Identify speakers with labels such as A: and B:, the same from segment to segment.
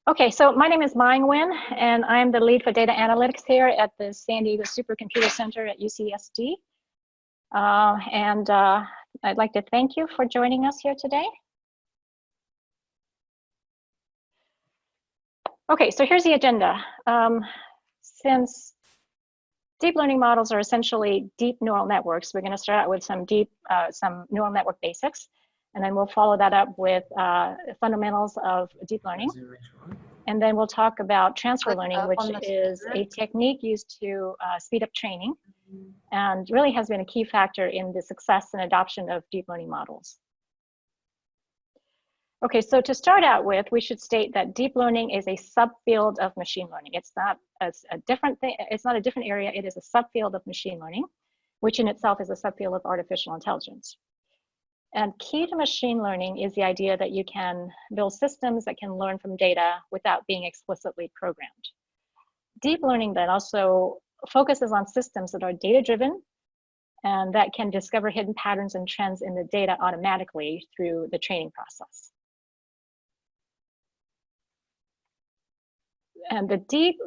A: Okay, so my name is Mai Nguyen, and I'm the lead for data analytics here at the San Diego Supercomputer Center at UCSD. I'd like to thank you for joining us here today. Okay, so here's the agenda. Since deep learning models are essentially deep neural networks, we're going to start out with some neural network basics, and then we'll follow that up with fundamentals of deep learning. And then we'll talk about transfer learning, which is a technique used to speed up training and really has been a key factor in the success and adoption of deep learning models. Okay, so to start out with, we should state that deep learning is a subfield of machine learning. It's not a different thing. It's not a different area. It is a subfield of machine learning, which in itself is a subfield of artificial intelligence. And key to machine learning is the idea that you can build systems that can learn from data without being explicitly programmed. Deep learning then also focuses on systems that are data-driven and that can discover hidden patterns and trends in the data automatically through the training process. And the deep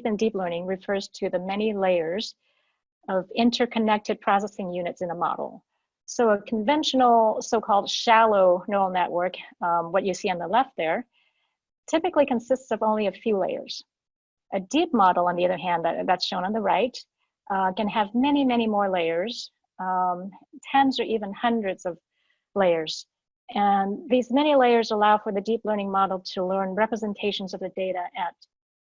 A: in deep learning refers to the many layers of interconnected processing units in a model. So a conventional so-called shallow neural network, what you see on the left there, typically consists of only a few layers. A deep model, on the other hand, that's shown on the right, can have many, many more layers, tens or even hundreds of layers. And these many layers allow for the deep learning model to learn representations of the data at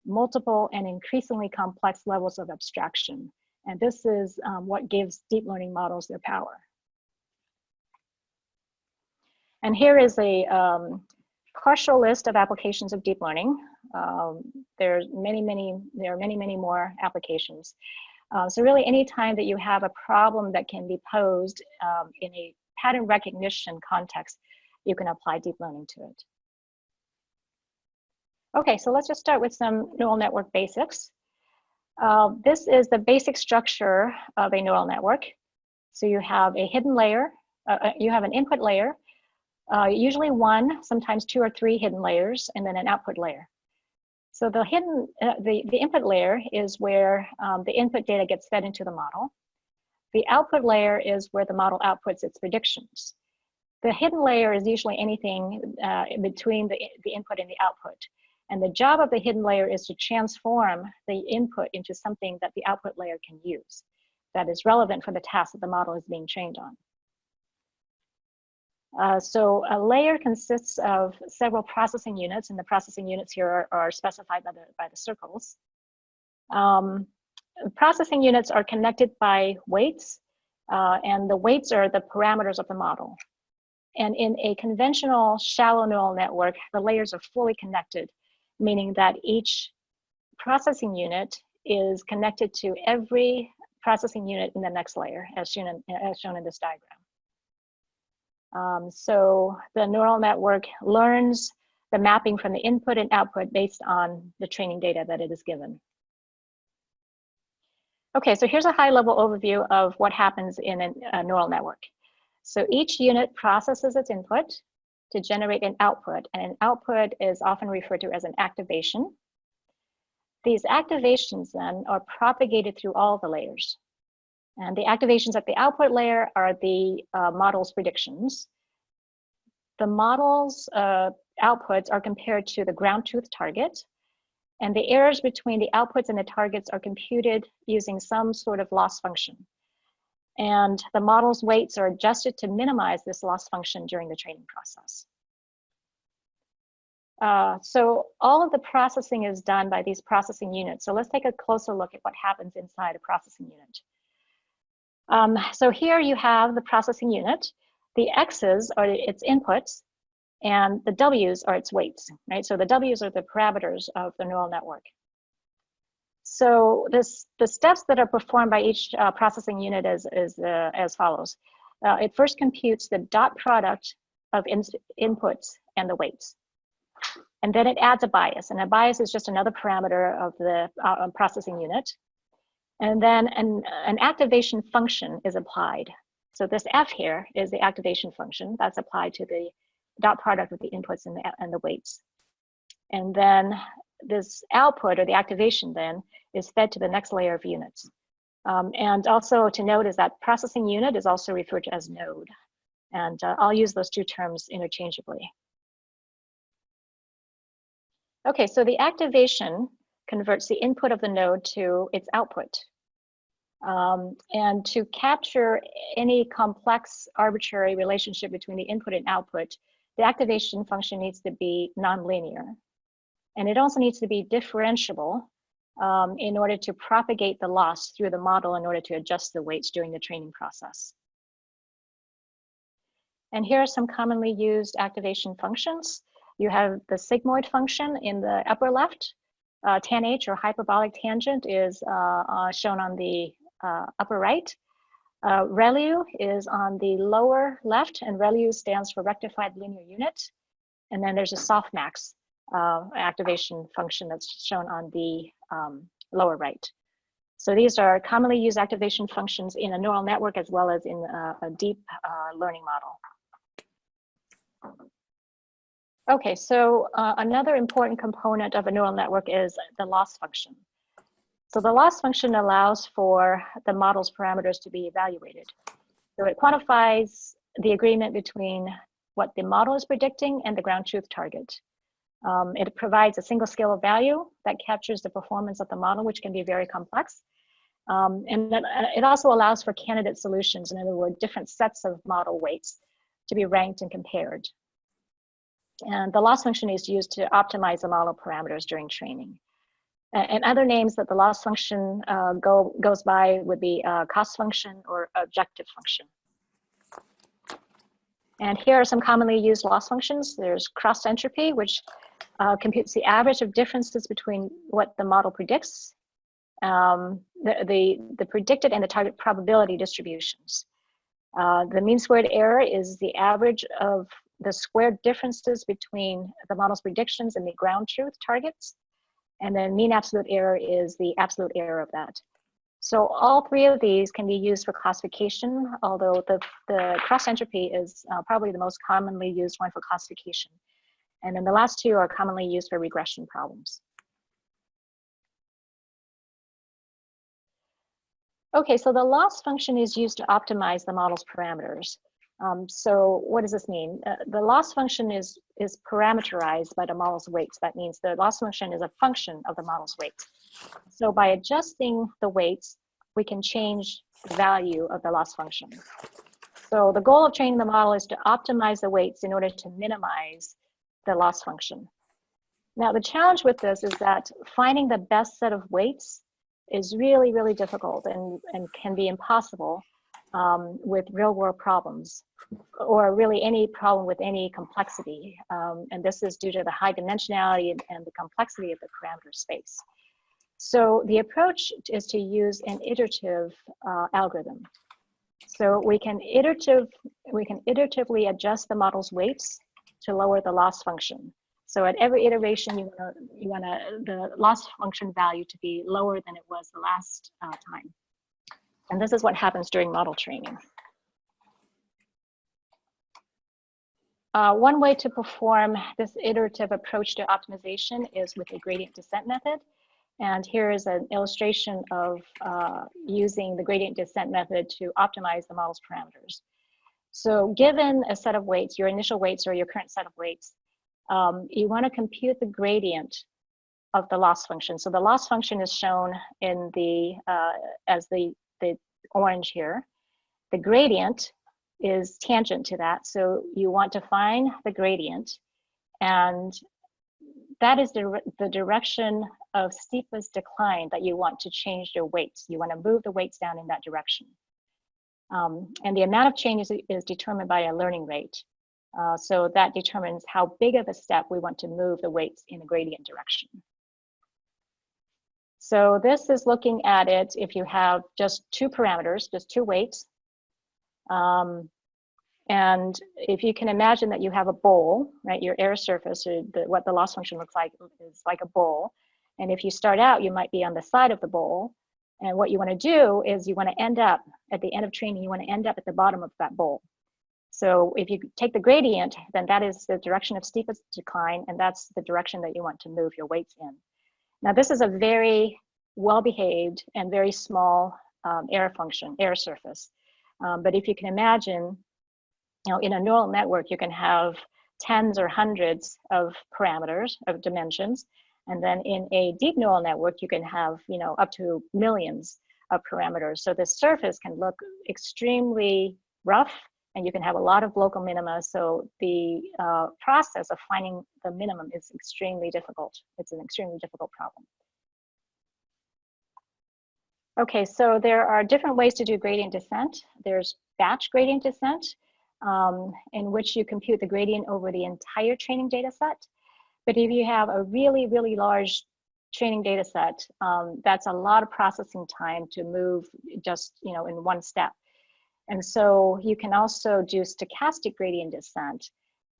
A: multiple and increasingly complex levels of abstraction. And this is what gives deep learning models their power. And here is a partial list of applications of deep learning. There are many, many more applications. So really, any time that you have a problem that can be posed in a pattern recognition context, you can apply deep learning to it. Okay, so let's just start with some neural network basics. This is the basic structure of a neural network. So you have a hidden layer, you have an input layer, usually one, sometimes two or three hidden layers, and then an output layer. So the input layer is where the input data gets fed into the model. The output layer is where the model outputs its predictions. The hidden layer is usually anything between the input and the output. And the job of the hidden layer is to transform the input into something that the output layer can use that is relevant for the task that the model is being trained on. So a layer consists of several processing units, and the processing units here are specified by the circles. Processing units are connected by weights, and the weights are the parameters of the model. And in a conventional shallow neural network, the layers are fully connected, meaning that each processing unit is connected to every processing unit in the next layer, as shown in this diagram. So the neural network learns the mapping from the input and output based on the training data that it is given. Okay, so here's a high-level overview of what happens in a neural network. So each unit processes its input to generate an output, and an output is often referred to as an activation. These activations then are propagated through all the layers. And the activations at the output layer are the model's predictions. The model's outputs are compared to the ground truth target, and the errors between the outputs and the targets are computed using some sort of loss function. And the model's weights are adjusted to minimize this loss function during the training process. So all of the processing is done by these processing units. So let's take a closer look at what happens inside a processing unit. So here you have the processing unit. The X's are its inputs, and the W's are its weights, right? So the W's are the parameters of the neural network. So the steps that are performed by each processing unit is as follows. It first computes the dot product of inputs and the weights. And then it adds a bias, and a bias is just another parameter of the processing unit. And then an activation function is applied. So this F here is the activation function that's applied to the dot product of the inputs and the weights. And then this output, or the activation then, is fed to the next layer of units. And also to note is that processing unit is also referred to as node. And I'll use those two terms interchangeably. Okay, so the activation converts the input of the node to its output. And to capture any complex arbitrary relationship between the input and output, the activation function needs to be nonlinear. And it also needs to be differentiable in order to propagate the loss through the model in order to adjust the weights during the training process. And here are some commonly used activation functions. You have the sigmoid function in the upper left. Tan-H, or hyperbolic tangent, is shown on the upper right. ReLU is on the lower left, and ReLU stands for rectified linear unit. And then there's a softmax activation function that's shown on the lower right. So these are commonly used activation functions in a neural network as well as in a deep learning model. Okay, so another important component of a neural network is the loss function. So the loss function allows for the model's parameters to be evaluated. So it quantifies the agreement between what the model is predicting and the ground truth target. It provides a single scale of value that captures the performance of the model, which can be very complex. And then it also allows for candidate solutions, in other words, different sets of model weights to be ranked and compared. And the loss function is used to optimize the model parameters during training. And other names that the loss function goes by would be cost function or objective function. And here are some commonly used loss functions. There's cross entropy, which computes the average of differences between what the model predicts, the predicted and the target probability distributions. The mean squared error is the average of the squared differences between the model's predictions and the ground truth targets. And then mean absolute error is the absolute error of that. So all three of these can be used for classification, although the cross entropy is probably the most commonly used one for classification. And then the last two are commonly used for regression problems. Okay, so the loss function is used to optimize the model's parameters. So what does this mean? The loss function is parameterized by the model's weights. That means the loss function is a function of the model's weights. So by adjusting the weights, we can change the value of the loss function. So the goal of training the model is to optimize the weights in order to minimize the loss function. Now the challenge with this is that finding the best set of weights is really, really difficult and can be impossible with real world problems, or really any problem with any complexity. And this is due to the high dimensionality and the complexity of the parameter space. So the approach is to use an iterative algorithm. So we can iteratively adjust the model's weights to lower the loss function. So at every iteration, you want the loss function value to be lower than it was the last time. And this is what happens during model training. One way to perform this iterative approach to optimization is with a gradient descent method. And here is an illustration of using the gradient descent method to optimize the model's parameters. So given a set of weights, your initial weights or your current set of weights, you want to compute the gradient of the loss function. So the loss function is shown in the as the orange here. The gradient is tangent to that. So you want to find the gradient, and that is the direction of steepest decline that you want to change your weights. You want to move the weights down in that direction. And the amount of change is determined by a learning rate. So that determines how big of a step we want to move the weights in a gradient direction. So this is looking at it if you have just two parameters, just two weights. And if you can imagine that you have a bowl, right, your air surface, or what the loss function looks like is like a bowl. And if you start out, you might be on the side of the bowl. And what you want to do is you want to end up, at the end of training, you want to end up at the bottom of that bowl. So if you take the gradient, then that is the direction of steepest decline, and that's the direction that you want to move your weights in. Now, this is a very well-behaved and very small error function, error surface. But if you can imagine, in a neural network, you can have tens or hundreds of parameters, of dimensions. And then in a deep neural network, you can have, up to millions of parameters. So the surface can look extremely rough, and you can have a lot of local minima. So the process of finding the minimum is extremely difficult. It's an extremely difficult problem. Okay, so there are different ways to do gradient descent. There's batch gradient descent, in which you compute the gradient over the entire training data set. But if you have a really, really large training data set, that's a lot of processing time to move just in one step. And so you can also do stochastic gradient descent.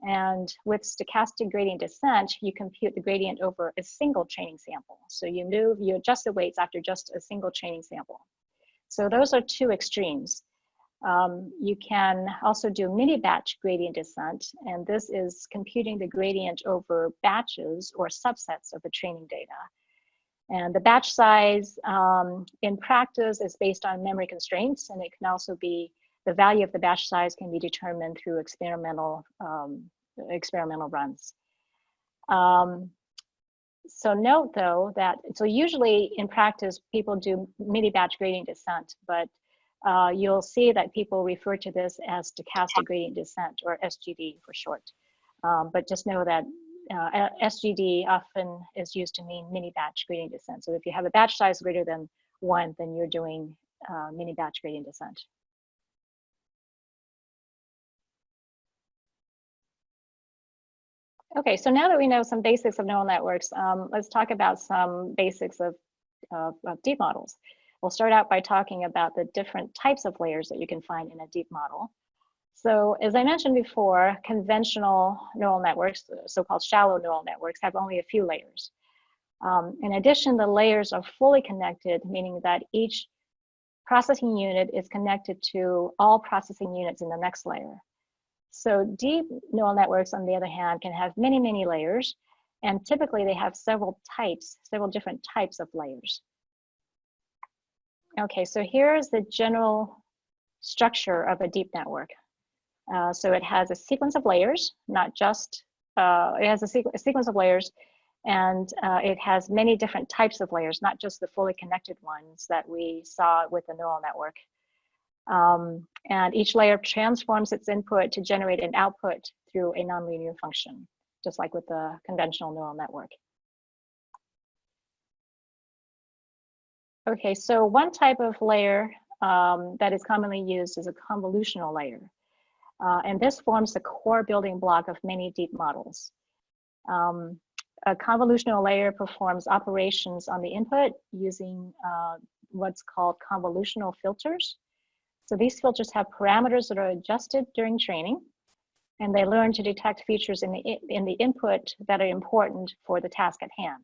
A: And with stochastic gradient descent, you compute the gradient over a single training sample. So you adjust the weights after just a single training sample. So those are two extremes. You can also do mini batch gradient descent, and this is computing the gradient over batches or subsets of the training data. And the batch size in practice is based on memory constraints, and it can also be, the value of the batch size can be determined through experimental runs. So note though that, so usually in practice, people do mini batch gradient descent, but you'll see that people refer to this as stochastic gradient descent, or SGD for short. But just know that SGD often is used to mean mini batch gradient descent. So if you have a batch size greater than 1, then you're doing mini batch gradient descent. Okay, so now that we know some basics of neural networks, let's talk about some basics of deep models. We'll start out by talking about the different types of layers that you can find in a deep model. So as I mentioned before, conventional neural networks, so-called shallow neural networks, have only a few layers. In addition, the layers are fully connected, meaning that each processing unit is connected to all processing units in the next layer. So deep neural networks, on the other hand, can have many, many layers, and typically they have several different types of layers. Okay, so here's the general structure of a deep network. So it has a sequence of layers, not just, it has a sequence of layers, and it has many different types of layers, not just the fully connected ones that we saw with the neural network. And each layer transforms its input to generate an output through a nonlinear function, just like with the conventional neural network. Okay, so one type of layer that is commonly used is a convolutional layer. And this forms the core building block of many deep models. A convolutional layer performs operations on the input using what's called convolutional filters. So these filters have parameters that are adjusted during training, and they learn to detect features in the input that are important for the task at hand.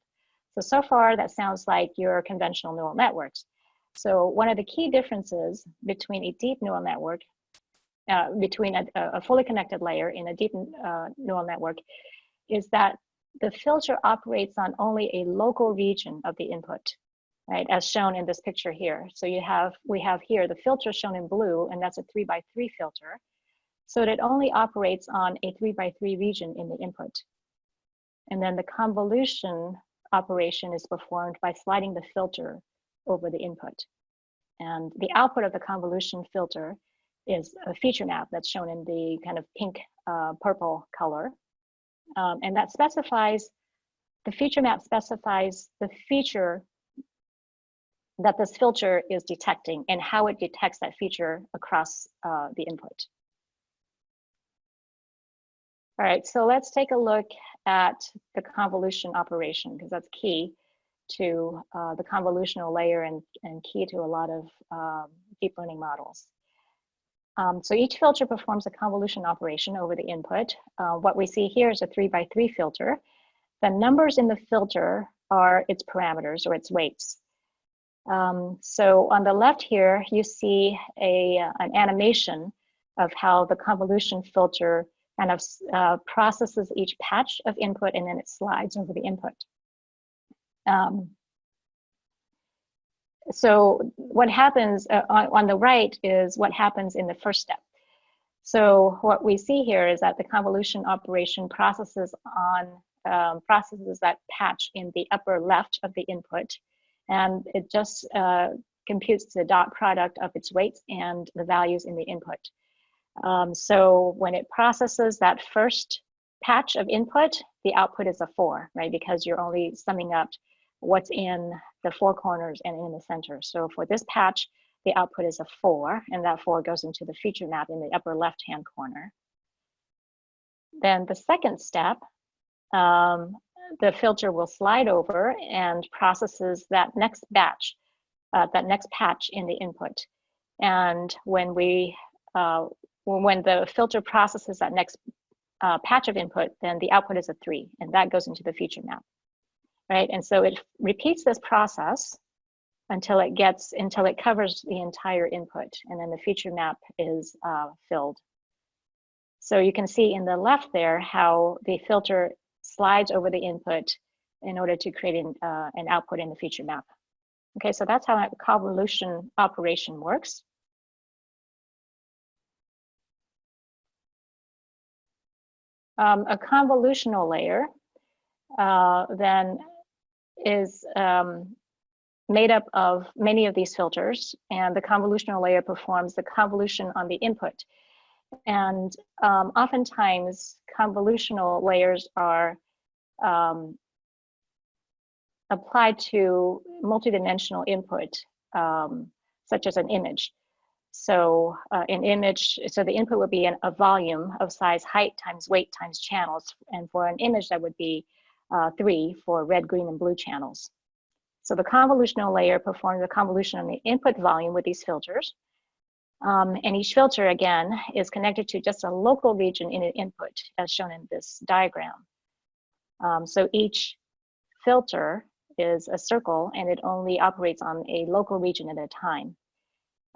A: So far, that sounds like your conventional neural networks. So one of the key differences between a deep neural network, between a fully connected layer in a deep neural network, is that the filter operates on only a local region of the input, right, as shown in this picture here. So we have here the filter shown in blue, and that's a 3x3 filter. So it only operates on a 3x3 region in the input. And then the convolution operation is performed by sliding the filter over the input. And the output of the convolution filter is a feature map that's shown in the kind of pink purple color. And that specifies, the feature map specifies the feature that this filter is detecting and how it detects that feature across the input. All right, so let's take a look at the convolution operation, because that's key to the convolutional layer and key to a lot of deep learning models. So each filter performs a convolution operation over the input. What we see here is a 3x3 filter. The numbers in the filter are its parameters or its weights. So on the left here, you see an animation of how the convolution filter kind of processes each patch of input and then it slides over the input. So what happens on the right is what happens in the first step. So what we see here is that the convolution operation processes that patch in the upper left of the input, and it just computes the dot product of its weights and the values in the input. So when it processes that first patch of input, the output is a 4, right? Because you're only summing up what's in the 4 corners and in the center. So for this patch, the output is a 4, and that 4 goes into the feature map in the upper left-hand corner. Then the second step, the filter will slide over and processes that next batch, that next patch in the input. And when the filter processes that next patch of input, then the output is a 3, and that goes into the feature map, right? And so it repeats this process until it covers the entire input, and then the feature map is filled. So you can see in the left there how the filter slides over the input in order to create an output in the feature map. Okay, so that's how that convolution operation works. A convolutional layer then is made up of many of these filters, and the convolutional layer performs the convolution on the input. And oftentimes, convolutional layers are applied to multidimensional input, such as an image. So an image, so the input would be a volume of size height times weight times channels. And for an image, that would be 3 for red, green, and blue channels. So the convolutional layer performs the convolution on the input volume with these filters. And each filter, again, is connected to just a local region in an input, as shown in this diagram. So each filter is a circle, and it only operates on a local region at a time.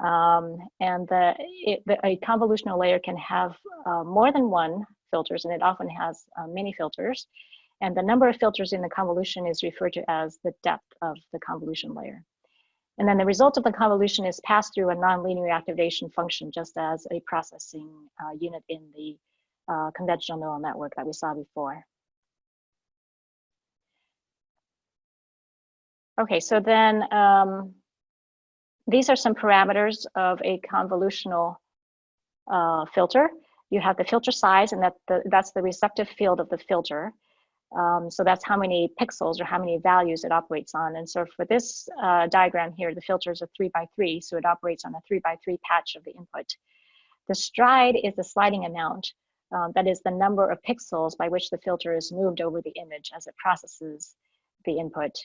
A: And a convolutional layer can have more than one filters, and it often has many filters. And the number of filters in the convolution is referred to as the depth of the convolution layer. And then the result of the convolution is passed through a nonlinear activation function, just as a processing unit in the conventional neural network that we saw before. Okay, so then these are some parameters of a convolutional filter. You have the filter size, and that's the receptive field of the filter. So that's how many pixels or how many values it operates on. And so for this diagram here, the filter is a 3 by 3, so it operates on a 3 by 3 patch of the input. The stride is the sliding amount. That is the number of pixels by which the filter is moved over the image as it processes the input.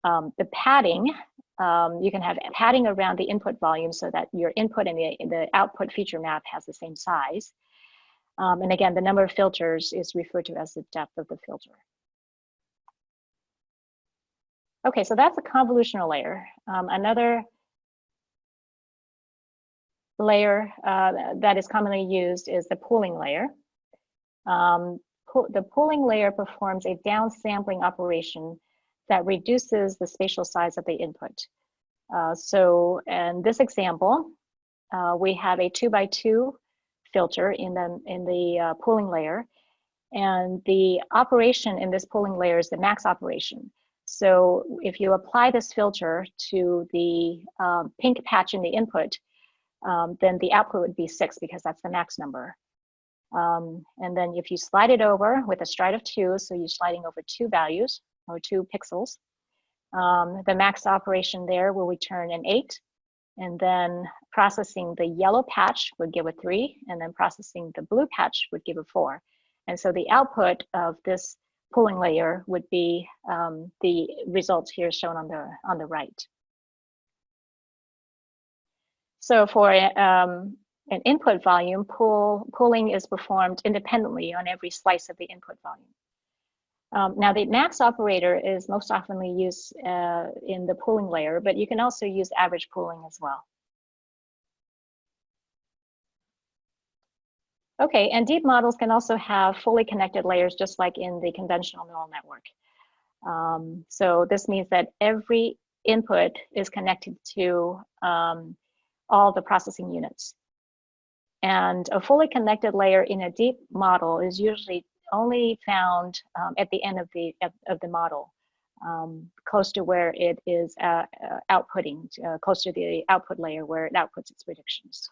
A: The padding, you can have padding around the input volume so that your input and the output feature map has the same size. And again, the number of filters is referred to as the depth of the filter. Okay, so that's a convolutional layer. Another layer that is commonly used is the pooling layer. The pooling layer performs a downsampling operation that reduces the spatial size of the input. So in this example, we have a 2 by 2 filter in the pooling layer, and the operation in this pooling layer is the max operation. So if you apply this filter to the pink patch in the input, then the output would be 6 because that's the max number. And then if you slide it over with a stride of 2, so you're sliding over 2 values or 2 pixels, the max operation there will return an 8. And then processing the yellow patch would give a 3, and then processing the blue patch would give a 4. And so the output of this pooling layer would be the results here shown on the right. So for an input volume, pooling is performed independently on every slice of the input volume. Now the max operator is most often used in the pooling layer, but you can also use average pooling as well. Okay, and deep models can also have fully connected layers, just like in the conventional neural network. So this means that every input is connected to all the processing units. And a fully connected layer in a deep model is usually only found at the end of the model, close to where it is outputting, close to the output layer where it outputs its predictions.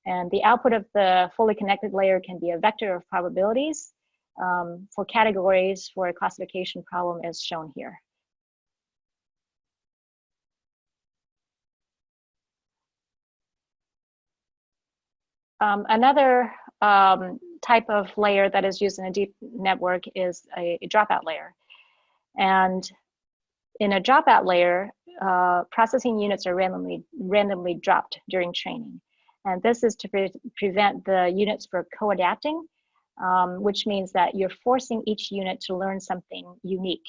A: And the output of the fully connected layer can be a vector of probabilities for categories for a classification problem as shown here. Another type of layer that is used in a deep network is a dropout layer. And in a dropout layer, processing units are randomly dropped during training. And this is to prevent the units from co-adapting, which means that you're forcing each unit to learn something unique.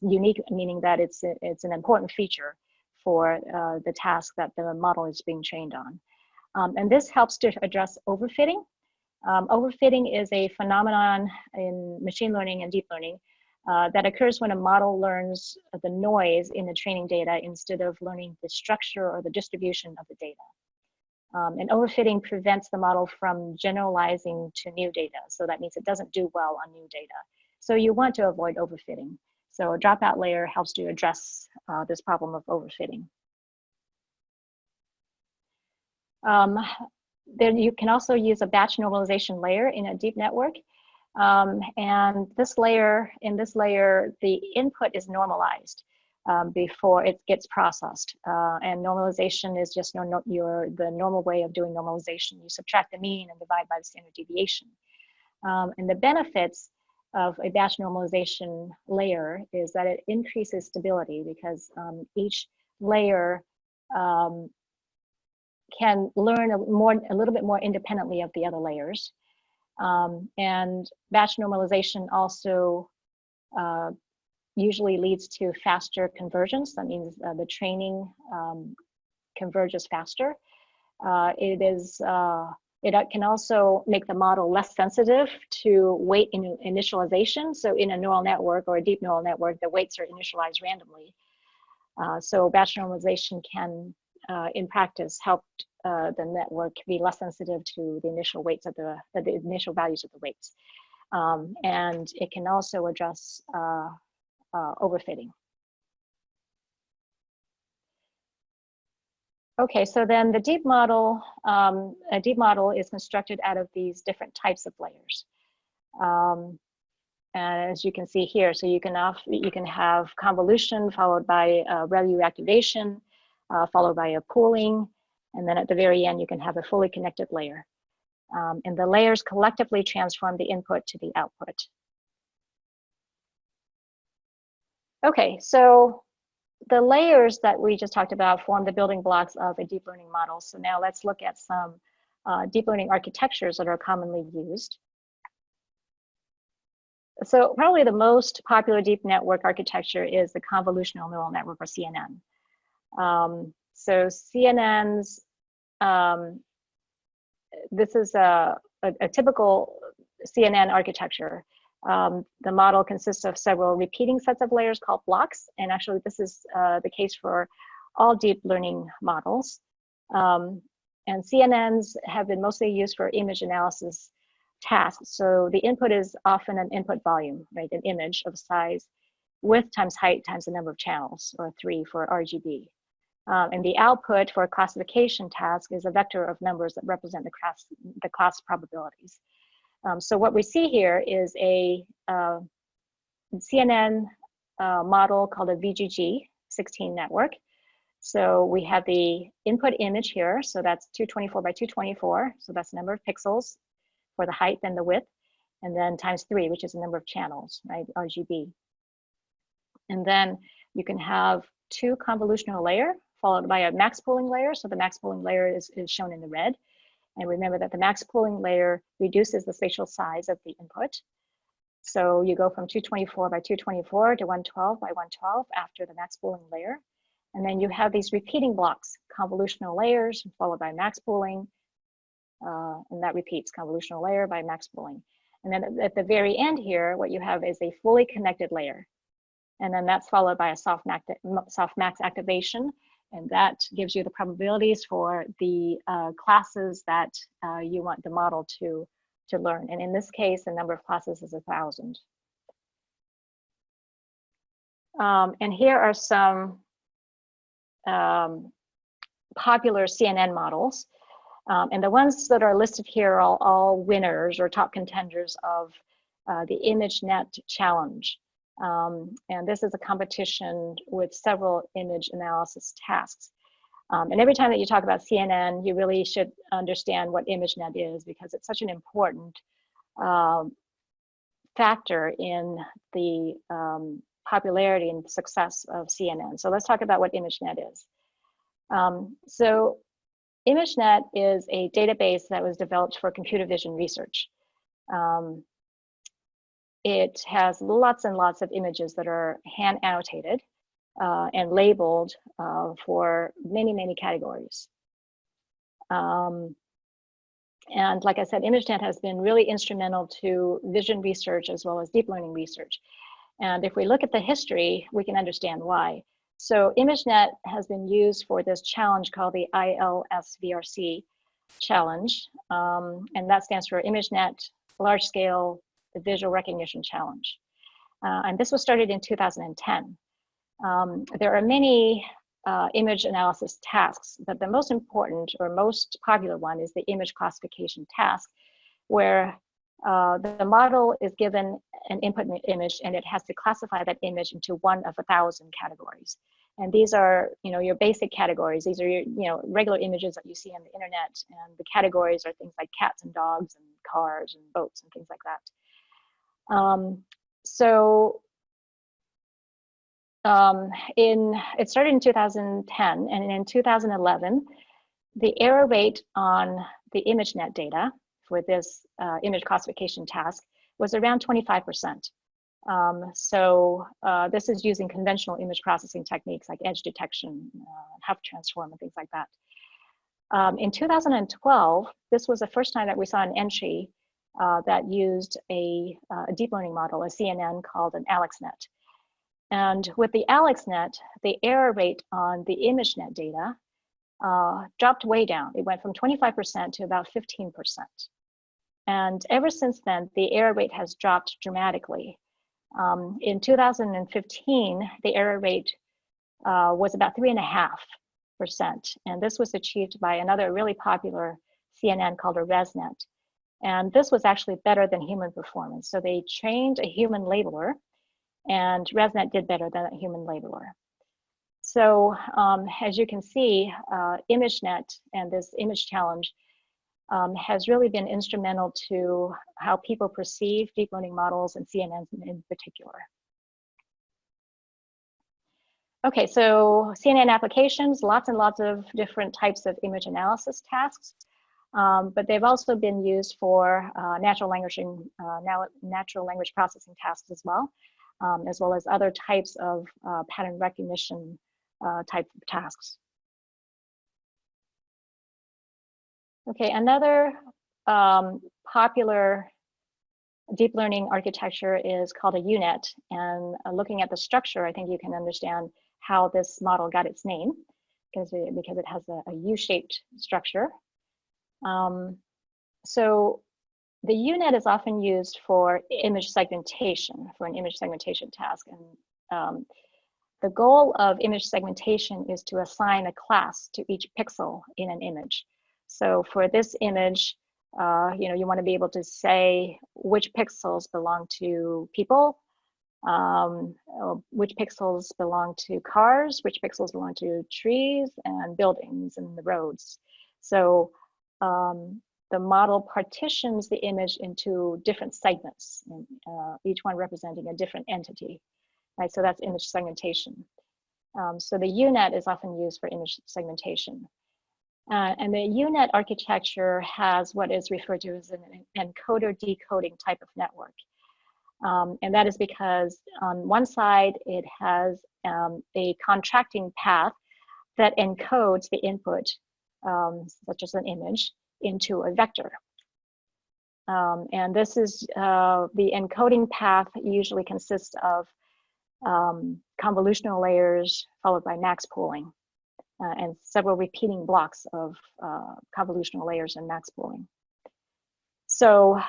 A: Unique meaning that it's an important feature for the task that the model is being trained on. And this helps to address overfitting. Overfitting is a phenomenon in machine learning and deep learning that occurs when a model learns the noise in the training data instead of learning the structure or the distribution of the data. And overfitting prevents the model from generalizing to new data. So that means it doesn't do well on new data. So you want to avoid overfitting. So a dropout layer helps to address this problem of overfitting. Then you can also use a batch normalization layer in a deep network. And this layer, the input is normalized before it gets processed. And normalization is just the normal way of doing normalization. You subtract the mean and divide by the standard deviation. And the benefits of a batch normalization layer is that it increases stability because each layer can learn a little bit more independently of the other layers. And batch normalization also usually leads to faster convergence. That means the training converges faster. It can also make the model less sensitive to weight initialization. So in a neural network or a deep neural network, the weights are initialized randomly. So batch normalization can, in practice, help the network be less sensitive to the initial weights of the initial values of the weights. And it can also address overfitting. Okay, so then the deep model, a deep model is constructed out of these different types of layers. And as you can see here, so you can have convolution followed by ReLU activation, followed by a pooling, and then at the very end, you can have a fully connected layer. And the layers collectively transform the input to the output. Okay, so the layers that we just talked about form the building blocks of a deep learning model. So now let's look at some deep learning architectures that are commonly used. So probably the most popular deep network architecture is the convolutional neural network, or CNN. So CNNs, this is a typical CNN architecture. The model consists of several repeating sets of layers called blocks. And actually, this is the case for all deep learning models. And CNNs have been mostly used for image analysis tasks. So the input is often an input volume, right? An image of size width times height times the number of channels, or 3 for RGB. And the output for a classification task is a vector of numbers that represent the class probabilities. So what we see here is a CNN model called a VGG16 network. So we have the input image here. So that's 224 by 224. So that's the number of pixels for the height and the width. And then times 3, which is the number of channels, right, RGB. And then you can have 2 convolutional layer followed by a max pooling layer. So the max pooling layer is shown in the red. And remember that the max pooling layer reduces the spatial size of the input. So you go from 224 by 224 to 112 by 112 after the max pooling layer. And then you have these repeating blocks, convolutional layers followed by max pooling, and that repeats convolutional layer by max pooling. And then at the very end here, what you have is a fully connected layer. And then that's followed by a softmax activation. And that gives you the probabilities for the classes that you want the model to learn. And in this case, the number of classes is 1,000. And here are some popular CNN models. And the ones that are listed here are all winners or top contenders of the ImageNet challenge. And this is a competition with several image analysis tasks. And every time that you talk about CNN, you really should understand what ImageNet is, because it's such an important factor in the popularity and success of CNN. So let's talk about what ImageNet is. So ImageNet is a database that was developed for computer vision research. It has lots and lots of images that are hand annotated and labeled for many, many categories. And like I said, ImageNet has been really instrumental to vision research as well as deep learning research. And if we look at the history, we can understand why. So ImageNet has been used for this challenge called the ILSVRC challenge. And that stands for ImageNet Large Scale Visual Recognition Challenge. And this was started in 2010. There are many image analysis tasks, but the most important or most popular one is the image classification task, where the model is given an input image and it has to classify that image into one of 1,000 categories. And these are, your basic categories. These are your, regular images that you see on the internet. And the categories are things like cats and dogs and cars and boats and things like that. It started in 2010, and in 2011, the error rate on the ImageNet data for this image classification task was around 25%. This is using conventional image processing techniques like edge detection, Hough transform, and things like that. In 2012, this was the first time that we saw an entry that used a deep learning model, a CNN called an AlexNet. And with the AlexNet, the error rate on the ImageNet data dropped way down. It went from 25% to about 15%. And ever since then, the error rate has dropped dramatically. In 2015, the error rate was about 3.5%. And this was achieved by another really popular CNN called a ResNet. And this was actually better than human performance. So they trained a human labeler, and ResNet did better than a human labeler. So as you can see, ImageNet and this image challenge has really been instrumental to how people perceive deep learning models and CNNs in particular. Okay, so CNN applications, lots and lots of different types of image analysis tasks. But they've also been used for natural language processing tasks as well as other types of pattern recognition type of tasks. Okay, another popular deep learning architecture is called a U-Net. And looking at the structure, I think you can understand how this model got its name, because it has a U-shaped structure. So the U-Net is often used for image segmentation, for an image segmentation task. And the goal of image segmentation is to assign a class to each pixel in an image. So for this image, you want to be able to say which pixels belong to people, which pixels belong to cars, which pixels belong to trees and buildings and the roads. So the model partitions the image into different segments, each one representing a different entity, right? So that's image segmentation. So the U-Net is often used for image segmentation. And the U-Net architecture has what is referred to as an encoder-decoding type of network. And that is because on one side, it has a contracting path that encodes the input, such as an image, into a vector. And this is the encoding path usually consists of convolutional layers followed by max pooling and several repeating blocks of convolutional layers and max pooling. So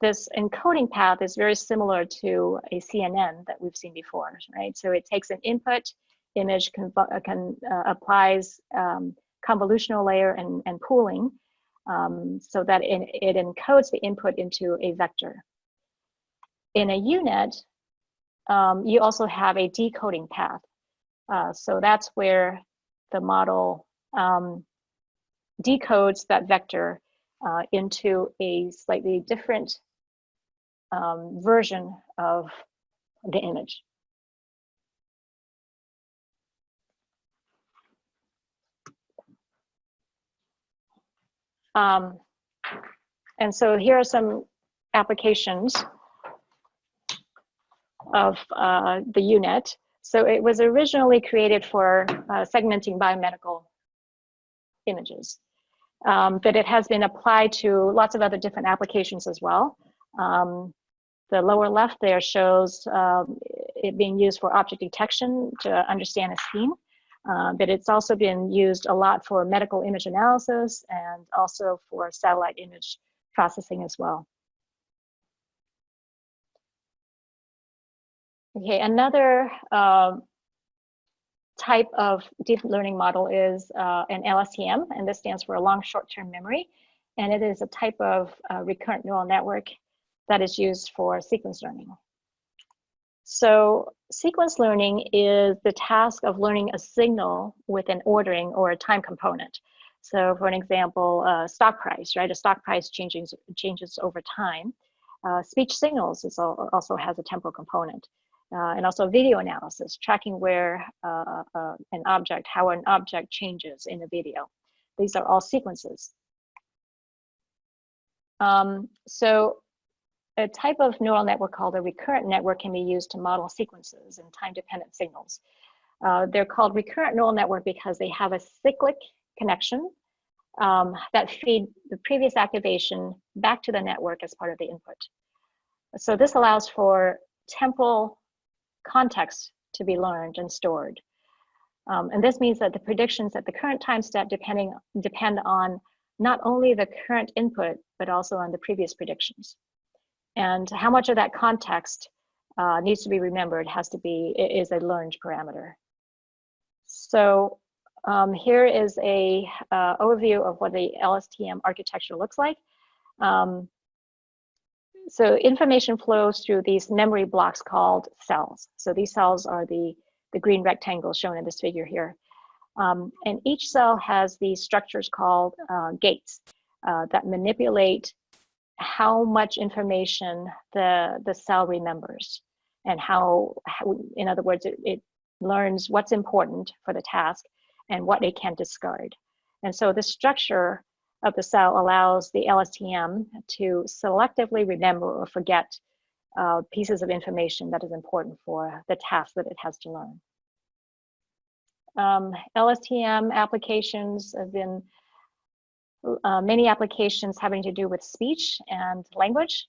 A: this encoding path is very similar to a CNN that we've seen before, right? So it takes an input image, applies convolutional layer and pooling so that it encodes the input into a vector. In a UNet, you also have a decoding path. So that's where the model decodes that vector into a slightly different version of the image. And so here are some applications of the UNet. So it was originally created for segmenting biomedical images, but it has been applied to lots of other different applications as well. The lower left there shows it being used for object detection to understand a scene, but it's also been used a lot for medical image analysis and also for satellite image processing as well. Okay, another type of deep learning model is an LSTM, and this stands for a long short-term memory. And it is a type of recurrent neural network that is used for sequence learning. So sequence learning is the task of learning a signal with an ordering or a time component. So for an example, stock price, right? A stock price changes over time. Speech signals also has a temporal component. And also video analysis, tracking where how an object changes in a video. These are all sequences. So a type of neural network called a recurrent network can be used to model sequences and time-dependent signals. They're called recurrent neural network because they have a cyclic connection that feed the previous activation back to the network as part of the input. So this allows for temporal context to be learned and stored. And this means that the predictions at the current time step depend on not only the current input, but also on the previous predictions. And how much of that context needs to be remembered is a learned parameter. So here is a overview of what the LSTM architecture looks like. So information flows through these memory blocks called cells. So these cells are the green rectangles shown in this figure here. And each cell has these structures called gates that manipulate how much information the cell remembers and how in other words, it learns what's important for the task and what it can discard. And so the structure of the cell allows the LSTM to selectively remember or forget pieces of information that is important for the task that it has to learn. LSTM applications have been many applications having to do with speech and language,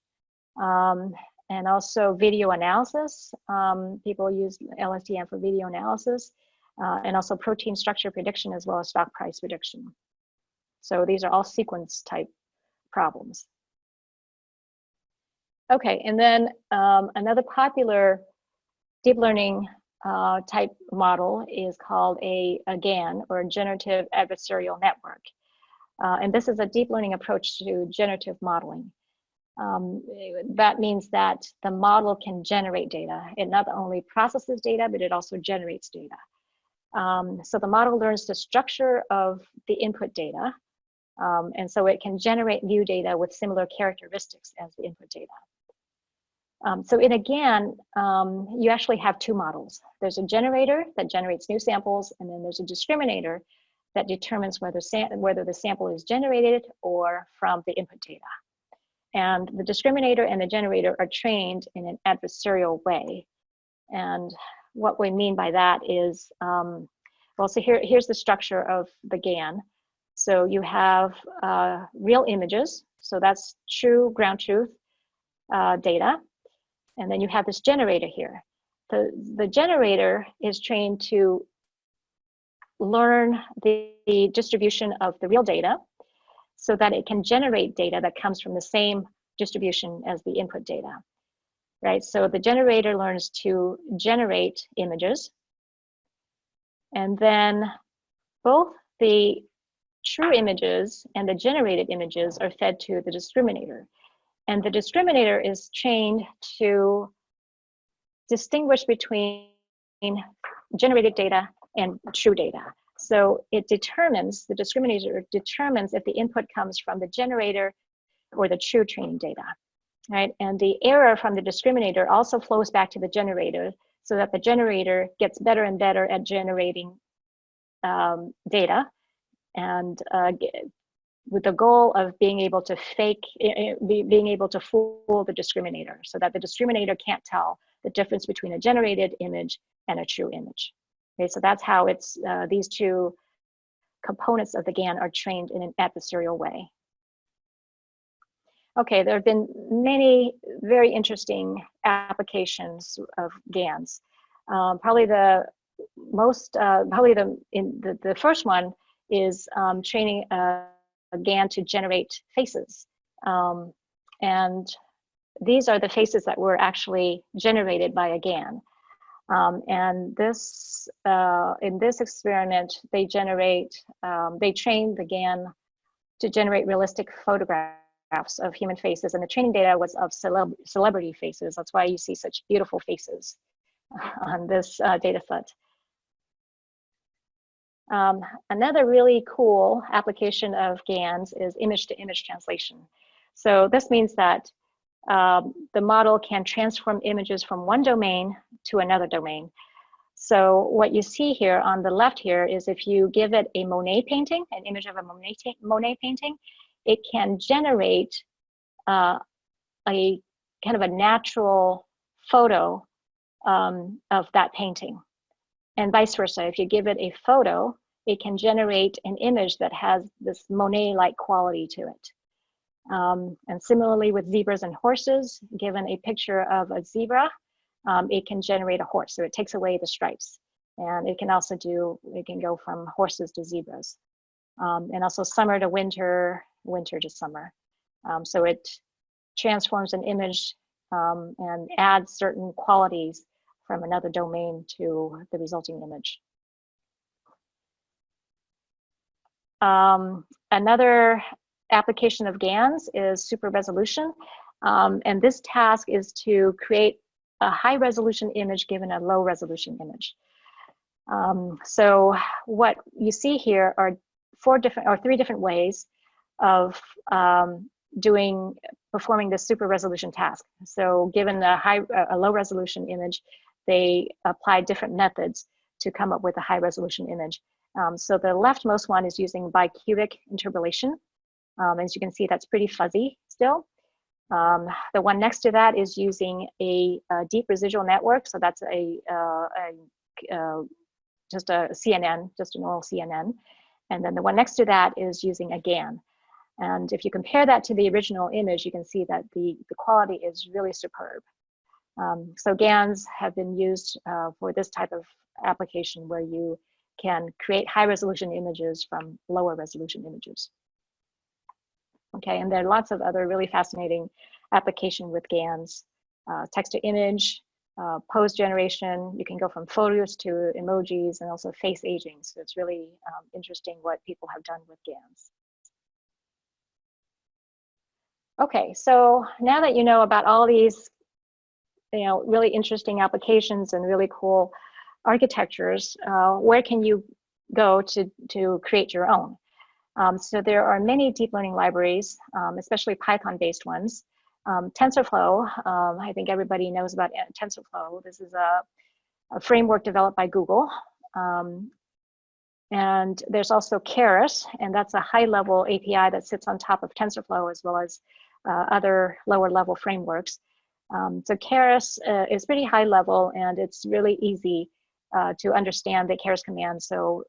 A: and also video analysis. People use LSTM for video analysis, and also protein structure prediction as well as stock price prediction. So these are all sequence type problems. Okay, and then another popular deep learning type model is called a GAN, or a generative adversarial network. And this is a deep learning approach to generative modeling. That means that the model can generate data. It not only processes data, but it also generates data. So the model learns the structure of the input data. And so it can generate new data with similar characteristics as the input data. So in a GAN, you actually have two models. There's a generator that generates new samples, and then there's a discriminator that determines whether the sample is generated or from the input data. And the discriminator and the generator are trained in an adversarial way. And what we mean by that is, well, so here's the structure of the GAN. So you have real images. So that's true ground truth data. And then you have this generator here. The generator is trained to learn the distribution of the real data so that it can generate data that comes from the same distribution as the input data, right? So the generator learns to generate images, and then both the true images and the generated images are fed to the discriminator. And the discriminator is trained to distinguish between generated data and true data. So it determines, the discriminator determines if the input comes from the generator or the true training data, right? And the error from the discriminator also flows back to the generator so that the generator gets better and better at generating data, and with the goal of being able to being able to fool the discriminator so that the discriminator can't tell the difference between a generated image and a true image. Okay, so that's how it's these two components of the GAN are trained in an adversarial way. Okay, there have been many very interesting applications of GANs. Probably the most, the first one is training a GAN to generate faces. And these are the faces that were actually generated by a GAN. And this, in this experiment, they train the GAN to generate realistic photographs of human faces, and the training data was of celebrity faces. That's why you see such beautiful faces on this data set. Another really cool application of GANs is image-to-image translation. So this means that the model can transform images from one domain to another domain. So what you see here on the left here is if you give it a Monet painting, an image of a Monet painting, it can generate a kind of a natural photo of that painting. And vice versa, if you give it a photo, it can generate an image that has this Monet-like quality to it. And similarly with zebras and horses, given a picture of a zebra, it can generate a horse. So it takes away the stripes. And it can also it can go from horses to zebras. And also summer to winter, winter to summer. So it transforms an image and adds certain qualities from another domain to the resulting image. Another application of GANs is super resolution. And this task is to create a high resolution image given a low resolution image. So what you see here are three different ways of performing this super resolution task. So given a low resolution image, they apply different methods to come up with a high resolution image. So the leftmost one is using bicubic interpolation. As you can see, that's pretty fuzzy still. The one next to that is using a deep residual network. So that's just a CNN, just a normal CNN. And then the one next to that is using a GAN. And if you compare that to the original image, you can see that the quality is really superb. So GANs have been used for this type of application where you can create high resolution images from lower resolution images. Okay, and there are lots of other really fascinating application with GANs, text to image, pose generation. You can go from photos to emojis and also face aging. So it's really interesting what people have done with GANs. Okay, so now that you know about all these, really interesting applications and really cool architectures, where can you go to create your own? So there are many deep learning libraries, especially Python-based ones. TensorFlow, I think everybody knows about TensorFlow. This is a framework developed by Google. And there's also Keras, and that's a high-level API that sits on top of TensorFlow as well as other lower-level frameworks. So Keras is pretty high level, and it's really easy to understand the Keras command. So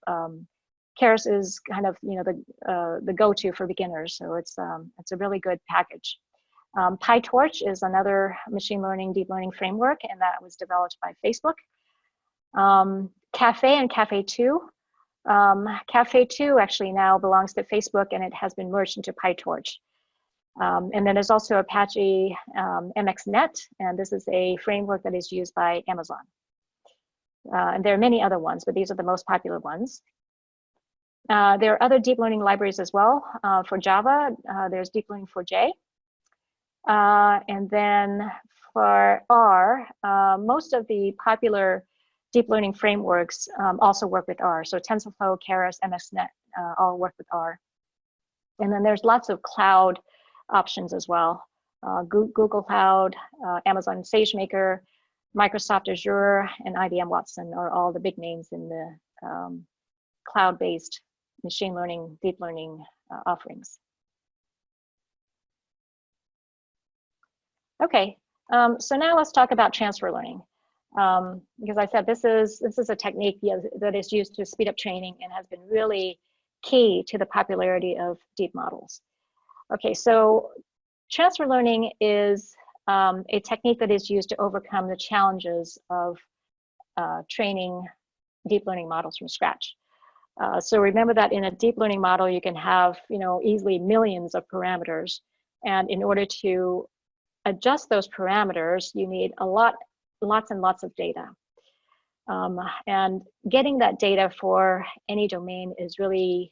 A: Keras is kind of the go-to for beginners, so it's a really good package. PyTorch is another machine learning, deep learning framework, and that was developed by Facebook. Caffe and Caffe2. Caffe2 actually now belongs to Facebook, and it has been merged into PyTorch. And then there's also Apache MXNet, and this is a framework that is used by Amazon. And there are many other ones, but these are the most popular ones. There are other deep learning libraries as well. For Java, there's Deep Learning 4J. And then for R, most of the popular deep learning frameworks also work with R. So TensorFlow, Keras, MXNet all work with R. And then there's lots of cloud options as well. Google Cloud, Amazon SageMaker, Microsoft Azure, and IBM Watson are all the big names in the cloud-based machine learning, deep learning offerings. Okay, so now let's talk about transfer learning. Because I said this is a technique that is used to speed up training and has been really key to the popularity of deep models. Okay, so transfer learning is a technique that is used to overcome the challenges of training deep learning models from scratch. So remember that in a deep learning model, you can have easily millions of parameters, and in order to adjust those parameters, you need lots and lots of data. And getting that data for any domain is really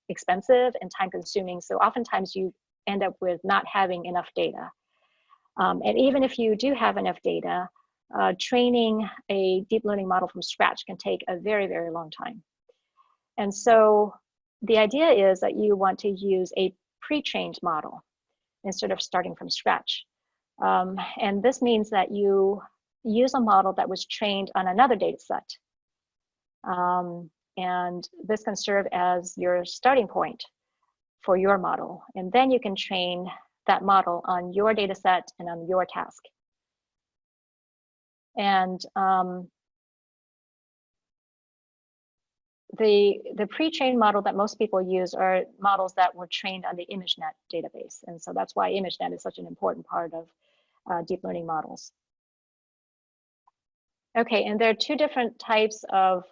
A: expensive and time consuming. So oftentimes you end up with not having enough data. And even if you do have enough data, training a deep learning model from scratch can take a very, very long time. And so the idea is that you want to use a pre-trained model instead of starting from scratch. And this means that you use a model that was trained on another data set. And this can serve as your starting point for your model. And then you can train that model on your data set and on your task. And the pre-trained model that most people use are models that were trained on the ImageNet database. And so that's why ImageNet is such an important part of deep learning models. Okay, and there are two different types of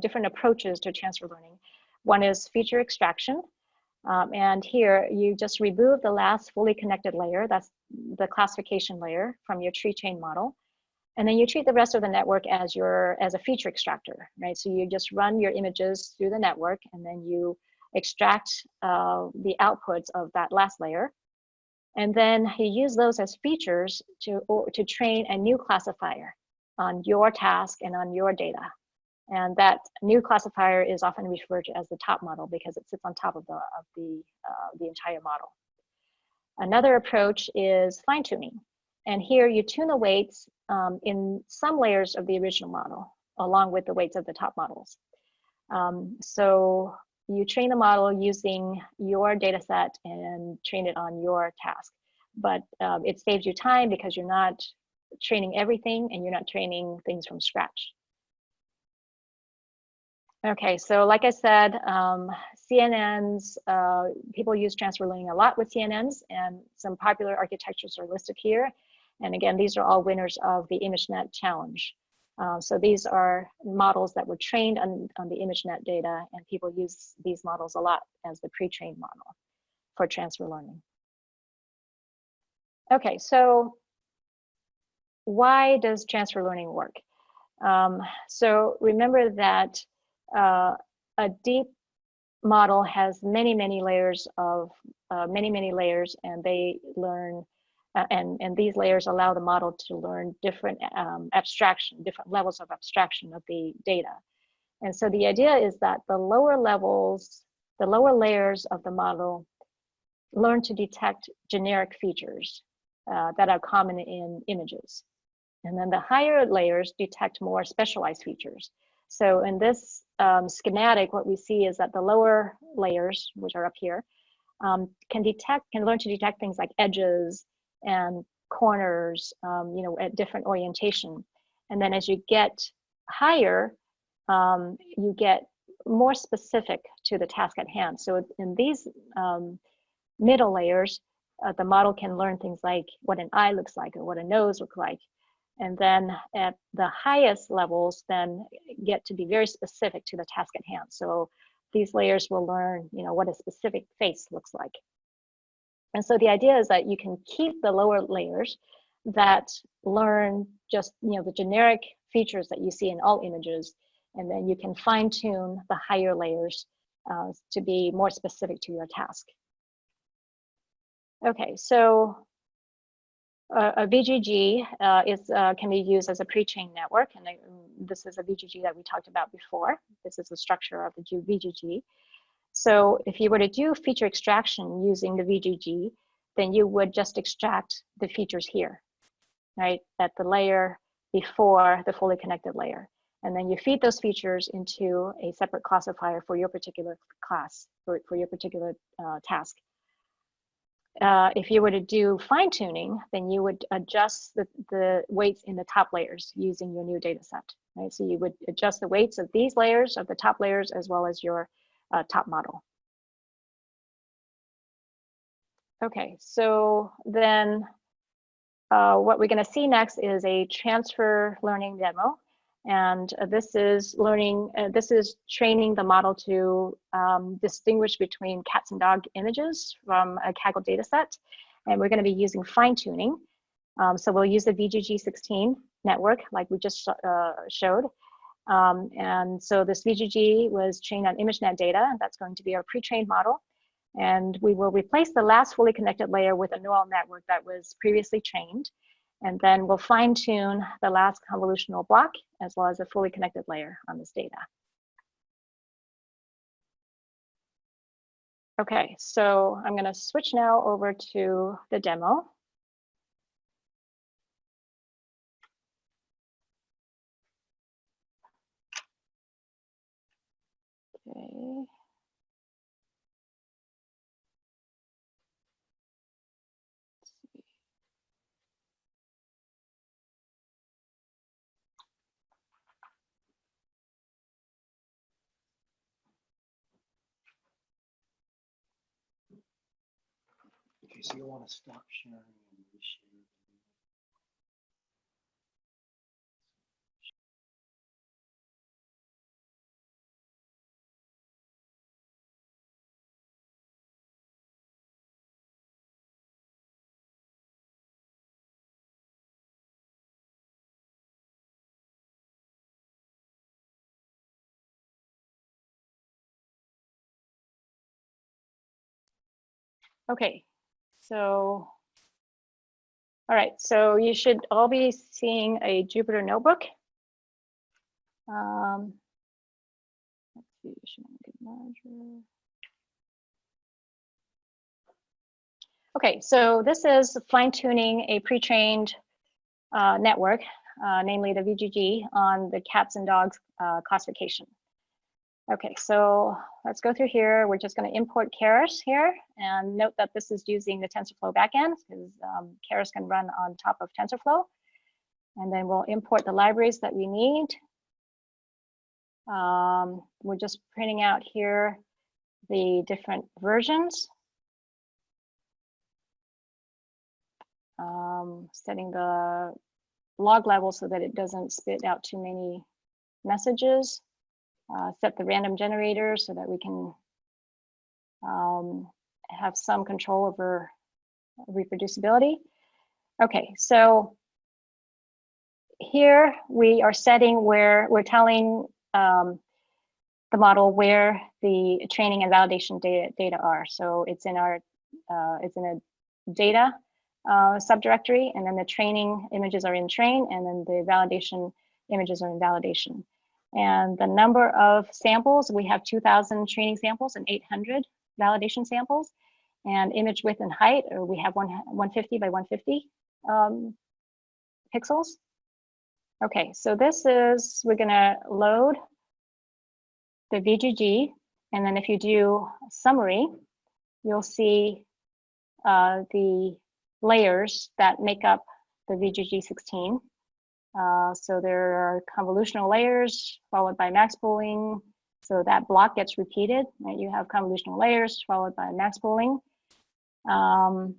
A: different approaches to transfer learning. One is feature extraction. And here you just remove the last fully connected layer, that's the classification layer from your tree chain model. And then you treat the rest of the network as a feature extractor, right? So you just run your images through the network, and then you extract the outputs of that last layer. And then you use those as features to train a new classifier on your task and on your data. And that new classifier is often referred to as the top model because it sits on top of the entire model. Another approach is fine-tuning. And here you tune the weights in some layers of the original model, along with the weights of the top models. So you train the model using your data set and train it on your task. But it saves you time because you're not training everything and you're not training things from scratch. Okay, so like I said, CNNs, people use transfer learning a lot with CNNs, and some popular architectures are listed here. And again, these are all winners of the ImageNet challenge. So these are models that were trained on the ImageNet data, and people use these models a lot as the pre-trained model for transfer learning. Okay, so why does transfer learning work? So remember that a deep model has many layers of many layers, and they learn and these layers allow the model to learn different different levels of abstraction of the data. And so the idea is that the lower layers of the model learn to detect generic features that are common in images. And then the higher layers detect more specialized features. So in this schematic, what we see is that the lower layers, which are up here, can learn to detect things like edges and corners, at different orientation. And then as you get higher, you get more specific to the task at hand. So in these middle layers, the model can learn things like what an eye looks like or what a nose looks like. And then at the highest levels, then get to be very specific to the task at hand. So these layers will learn, what a specific face looks like. And so the idea is that you can keep the lower layers that learn just, the generic features that you see in all images, and then you can fine tune the higher layers to be more specific to your task. Okay, so a VGG can be used as a pre-trained network, and this is a VGG that we talked about before. This is the structure of the VGG. So if you were to do feature extraction using the VGG, then you would just extract the features here, right, at the layer before the fully connected layer. And then you feed those features into a separate classifier for your particular class, for your particular task. If you were to do fine tuning, then you would adjust the weights in the top layers using your new data set, right? So you would adjust the weights of these layers, of the top layers, as well as your top model. Okay, so then what we're going to see next is a transfer learning demo. And this is training the model to distinguish between cats and dog images from a Kaggle data set. And we're going to be using fine tuning. So we'll use the VGG16 network like we just showed. And so this VGG was trained on ImageNet data, and that's going to be our pre-trained model. And we will replace the last fully connected layer with a neural network that was previously trained. And then we'll fine tune the last convolutional block as well as a fully connected layer on this data. Okay, so I'm going to switch now over to the demo. Okay.
B: Okay, so you want to stop sharing and reshare.
A: Okay, so, all right, so you should all be seeing a Jupyter notebook. Let's see, should I make it larger? Okay, so this is fine-tuning a pre-trained network, namely the VGG, on the cats and dogs classification. Okay, so let's go through here. We're just going to import Keras here, and note that this is using the TensorFlow backend, because Keras can run on top of TensorFlow. And then we'll import the libraries that we need. We're just printing out here the different versions. Setting the log level so that it doesn't spit out too many messages. Set the random generator so that we can have some control over reproducibility. Okay, so here we are setting where we're telling the model where the training and validation data are. So it's in our it's in a data subdirectory, and then the training images are in train, and then the validation images are in validation. And the number of samples, we have 2,000 training samples and 800 validation samples. And image width and height, we have 150 by 150 pixels. Okay, so this is, we're gonna load the VGG, and then if you do summary, you'll see the layers that make up the VGG16. So there are convolutional layers followed by max pooling, So that block gets repeated, right? You have convolutional layers followed by max pooling. So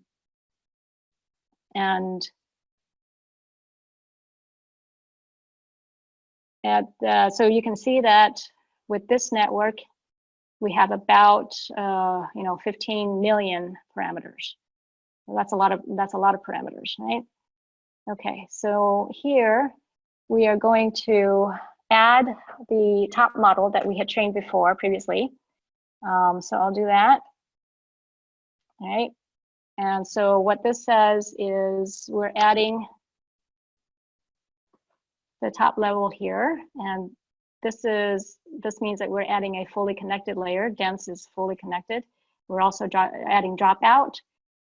A: you can see that with this network, we have about 15 million parameters. Well, that's a lot of parameters, right? Okay, so here we are going to add the top model that we had trained before previously. So I'll do that. All right. And so what this says is we're adding the top level here, and this means that we're adding a fully connected layer. Dense is fully connected. We're also adding dropout,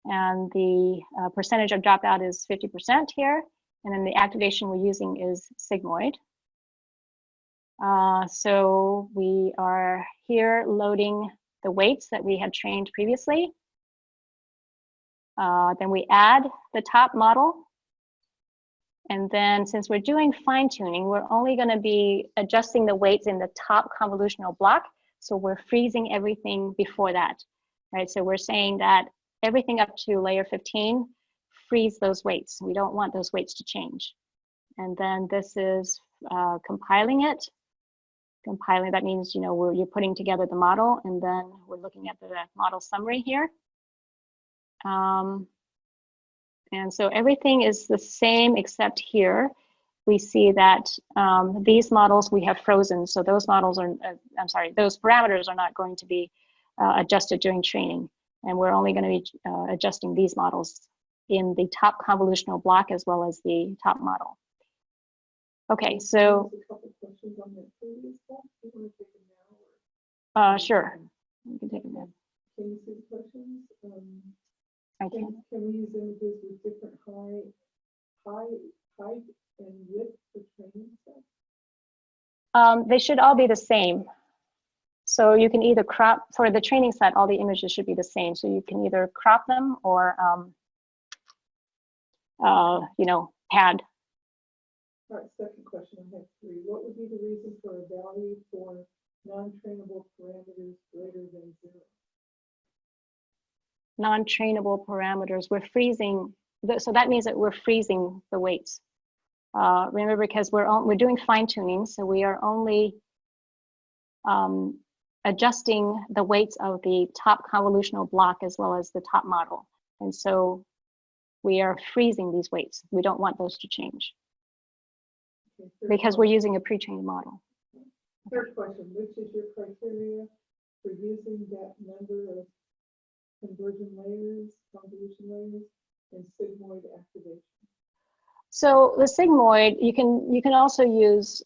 A: and the percentage of dropout is 50% here. And then the activation we're using is sigmoid. So we are here loading the weights that we had trained previously. Then we add the top model. And then since we're doing fine tuning, we're only going to be adjusting the weights in the top convolutional block. So we're freezing everything before that, right? So we're saying that everything up to layer 15, freeze those weights. We don't want those weights to change. And then this is compiling it. Compiling, that means, you're putting together the model, and then we're looking at the model summary here. And so everything is the same except here. We see that these models we have frozen. So those models are, those parameters are not going to be adjusted during training. And we're only going to be adjusting these models in the top convolutional block as well as the top model. Okay, so. Sure. You can take them now.
C: Can you see the questions?
A: I can.
C: Can we use images with different height and width for training set?
A: They should all be the same. So you can either crop, for the training set, all the images should be the same. So you can either crop them or, pad.
C: All right, second question, I have 3. What would be the reason for a value for non-trainable parameters greater than 0?
A: Non-trainable parameters, we're freezing, so that means that we're freezing the weights. Remember, because we're doing fine tuning, so we are only adjusting the weights of the top convolutional block as well as the top model. And so we are freezing these weights. We don't want those to change because we're using a pre-trained model.
C: Third question, which is your criteria for using that number of conversion layers, convolution layers, and sigmoid activation?
A: So the sigmoid, you can also use,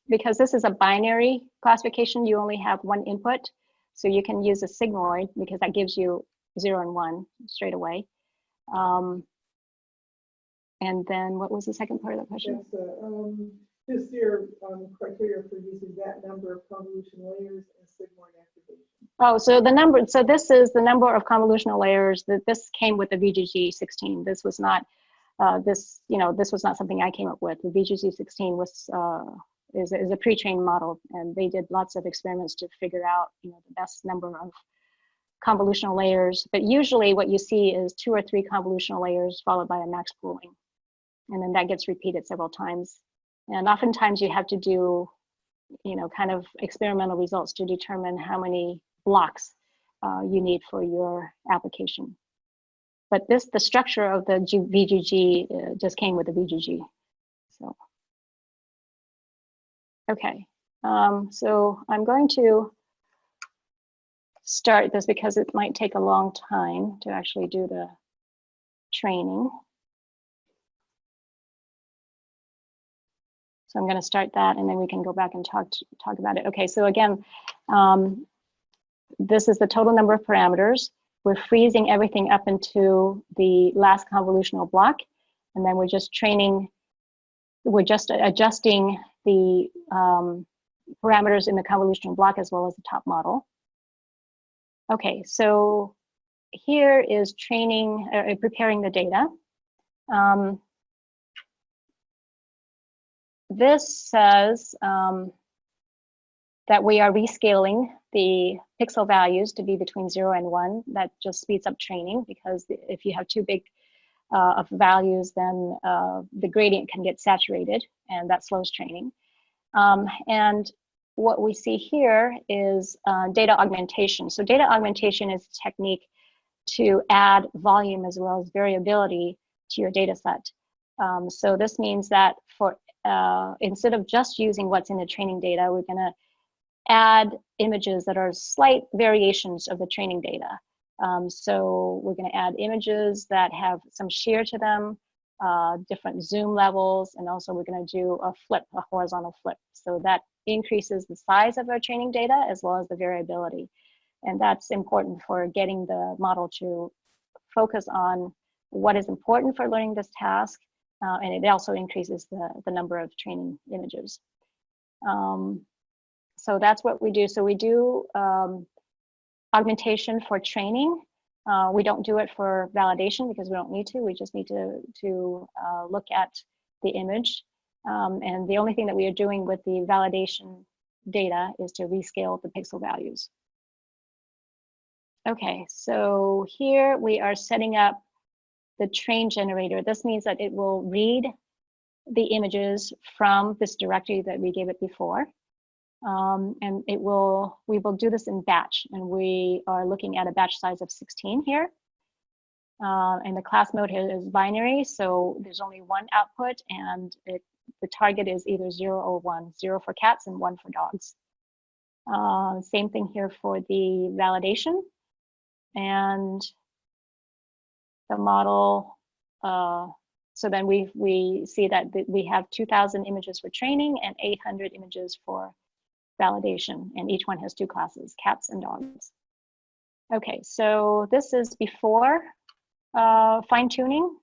A: because this is a binary classification, you only have one input. So you can use a sigmoid because that gives you 0 and 1 straight away. And then what was the second part of the question?
C: That's just your criteria for using that number of convolution layers and sigmoid activation.
A: Oh, so the number, so this is the number of convolutional layers that this came with the VGG16. This was not, this was not something I came up with. The VGG16 was, is a pre-trained model, and they did lots of experiments to figure out, the best number of convolutional layers. But usually what you see is 2 or 3 convolutional layers followed by a max pooling. And then that gets repeated several times. And oftentimes you have to do, kind of experimental results to determine how many blocks you need for your application. But the structure of the VGG just came with the VGG. So, okay. So I'm going to start this because it might take a long time to actually do the training. So I'm going to start that, and then we can go back and talk about it. Okay, so again, this is the total number of parameters. We're freezing everything up into the last convolutional block, and then we're just training. We're just adjusting the parameters in the convolutional block as well as the top model. Okay, so here is training, preparing the data. this says that we are rescaling the pixel values to be between 0 and 1. That just speeds up training, because if you have too big of values, then the gradient can get saturated, and that slows training. And what we see here is data augmentation. So data augmentation is a technique to add volume as well as variability to your data set. So this means that for instead of just using what's in the training data, we're going to add images that are slight variations of the training data. So we're going to add images that have some shear to them, different zoom levels, and also we're going to do a flip, a horizontal flip. So that increases the size of our training data as well as the variability. And that's important for getting the model to focus on what is important for learning this task. And it also increases the number of training images. So that's what we do. So we do augmentation for training. We don't do it for validation because we don't need to. We just need to look at the image. And the only thing that we are doing with the validation data is to rescale the pixel values. Okay, so here we are setting up the train generator. This means that it will read the images from this directory that we gave it before. And we will do this in batch, and we are looking at a batch size of 16 here. And the class mode here is binary, so there's only one output, and the target is either 0 or 1, 0 for cats and 1 for dogs. Same thing here for the validation. And the model, so then we see that we have 2,000 images for training and 800 images for validation, and each one has 2 classes, cats and dogs. Okay, so this is before fine-tuning.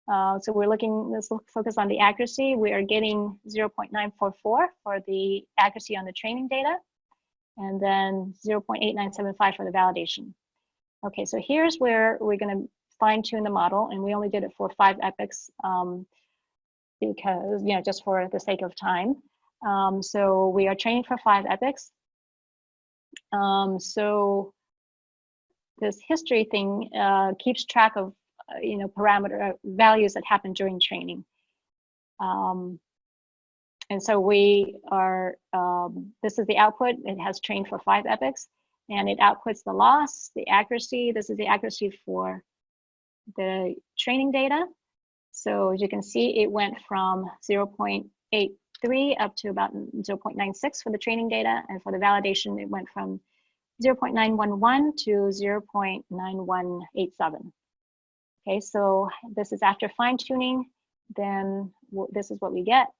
A: So we're looking, let's focus on the accuracy. We are getting 0.944 for the accuracy on the training data, and then 0.8975 for the validation. Okay, so here's where we're going to fine-tune the model, and we only did it for 5 epochs because, just for the sake of time. So we are training for 5 epochs. So this history thing keeps track of parameter values that happen during training. And so we are, this is the output. It has trained for 5 epochs, and it outputs the loss, the accuracy. This is the accuracy for the training data. So as you can see, it went from 0.83 up to about 0.96 for the training data, and for the validation, it went from 0.911 to 0.9187. Okay, so this is after fine-tuning. Then this is what we get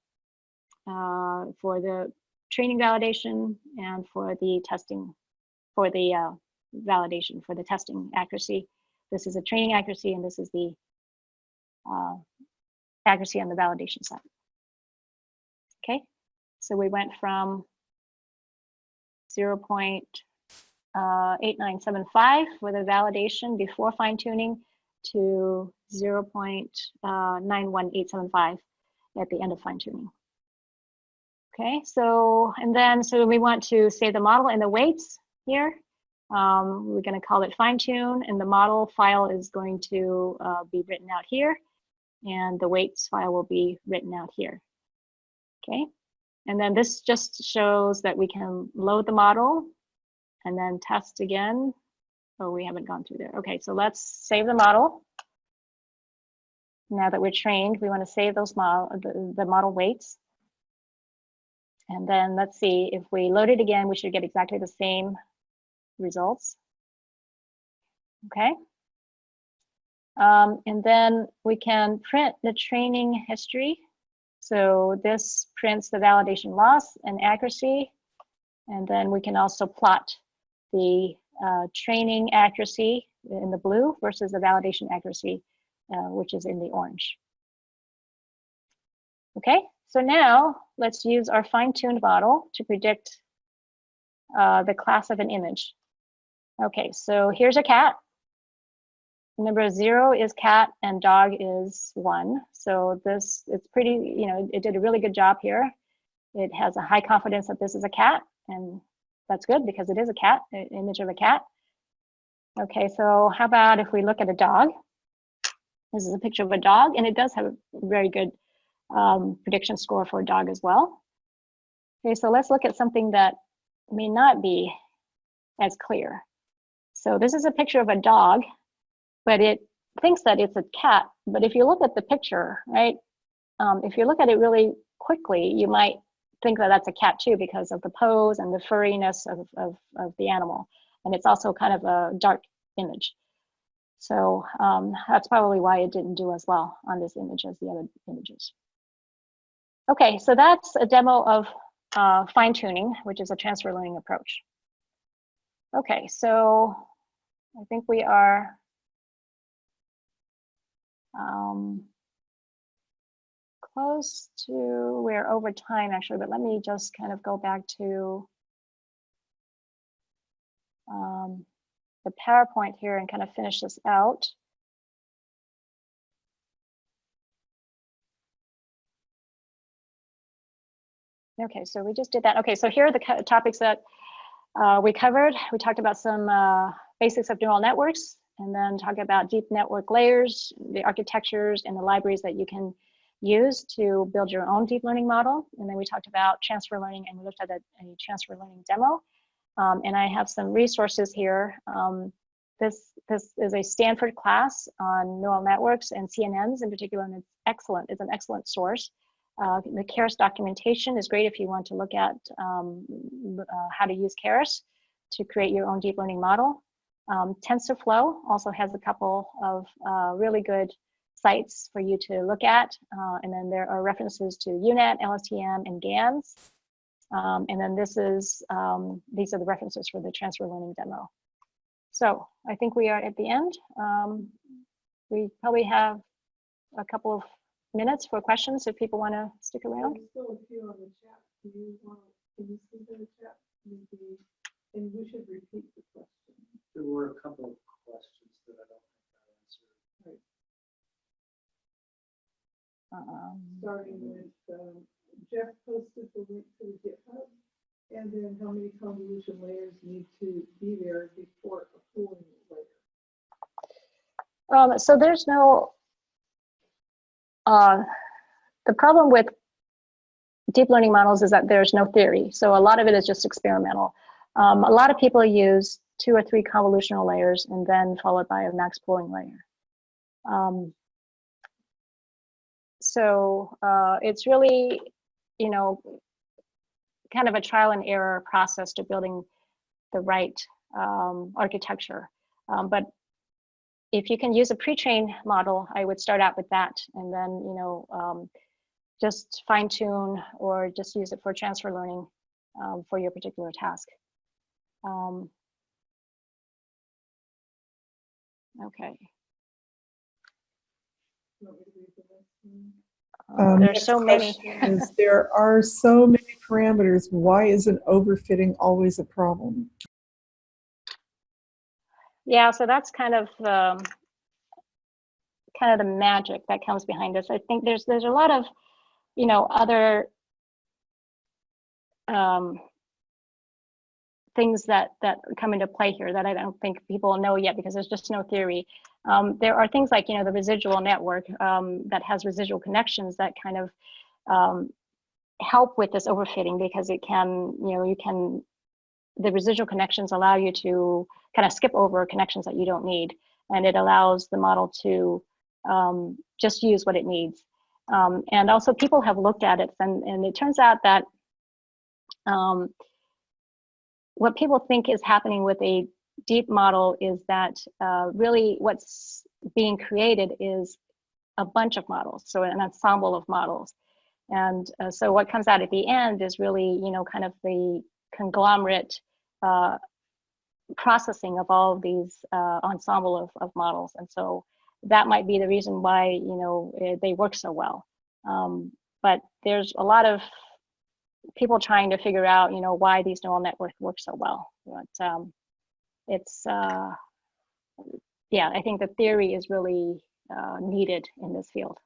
A: for the training validation and for the testing, for the validation, for the testing accuracy. This is a training accuracy, and this is the accuracy on the validation side. Okay, so we went from 0.8975 for the validation before fine-tuning to 0.91875 at the end of fine-tuning. Okay, so so we want to save the model and the weights here. We're going to call it fine-tune, and the model file is going to be written out here, and the weights file will be written out here. Okay, and then this just shows that we can load the model and then test again. Oh, we haven't gone through there. Okay, so let's save the model. Now that we're trained, we want to save those the model weights. And then let's see, if we load it again, we should get exactly the same results. Okay. And then we can print the training history. So this prints the validation loss and accuracy. And then we can also plot the training accuracy in the blue versus the validation accuracy, which is in the orange. Okay, so now let's use our fine-tuned model to predict the class of an image. Okay, so here's a cat. Remember, 0 is cat and dog is 1. So this, it's pretty, you know, it did a really good job here. It has a high confidence that this is a cat, and that's good because it is a cat, an image of a cat. Okay, so how about if we look at a dog? This is a picture of a dog, and it does have a very good prediction score for a dog as well. Okay, so let's look at something that may not be as clear. So this is a picture of a dog, but it thinks that it's a cat. But if you look at the picture, right, if you look at it really quickly, you might think that that's a cat too because of the pose and the furriness of the animal. And it's also kind of a dark image. So that's probably why it didn't do as well on this image as the other images. Okay, so that's a demo of fine tuning, which is a transfer learning approach. Okay, so I think we are close to, we're over time actually, but let me just kind of go back to the PowerPoint here and kind of finish this out. Okay, so we just did that. Okay, so here are the topics that we covered. We talked about some basics of neural networks, and then talk about deep network layers, the architectures and the libraries that you can use to build your own deep learning model. And then we talked about transfer learning, and we looked at a transfer learning demo. And I have some resources here. This is a Stanford class on neural networks and CNNs in particular, and it's excellent. It's an excellent source. The Keras documentation is great if you want to look at how to use Keras to create your own deep learning model. TensorFlow also has a couple of really good sites for you to look at. And then there are references to UNet, LSTM, and GANs. And then this is, these are the references for the transfer learning demo. So I think we are at the end. We probably have a couple of minutes for questions if people want to stick around.
C: There's still a few on the chat. Do you want, can you see the chat? Maybe, and we should repeat the question.
B: There were a couple of questions that I don't think I answered.
C: Starting with Jeff posted the link to the GitHub, and then how many convolution layers need to be there before a pooling layer?
A: So there's no, the problem with deep learning models is that there's no theory. So a lot of it is just experimental. A lot of people use 2 or 3 convolutional layers and then followed by a max pooling layer. So it's really, you know, kind of a trial and error process to building the right architecture. But if you can use a pre-trained model, I would start out with that, and then, you know, just fine tune or just use it for transfer learning for your particular task. Okay. There's so many.
D: There are so many parameters. Why isn't overfitting always a problem?
A: Yeah, so that's kind of the magic that comes behind this. I think there's a lot of, you know, other things that come into play here that I don't think people know yet because there's just no theory. There are things like, you know, the residual network that has residual connections that kind of help with this overfitting because it can, you know, the residual connections allow you to kind of skip over connections that you don't need, and it allows the model to just use what it needs. And also people have looked at it, and it turns out that what people think is happening with a deep model is that really what's being created is a bunch of models, so an ensemble of models. And so what comes out at the end is really, you know, kind of the conglomerate processing of all of these ensemble of models. And so that might be the reason why, you know, they work so well. But there's a lot of people trying to figure out, you know, why these neural networks work so well. But it's yeah, I think the theory is really needed in this field.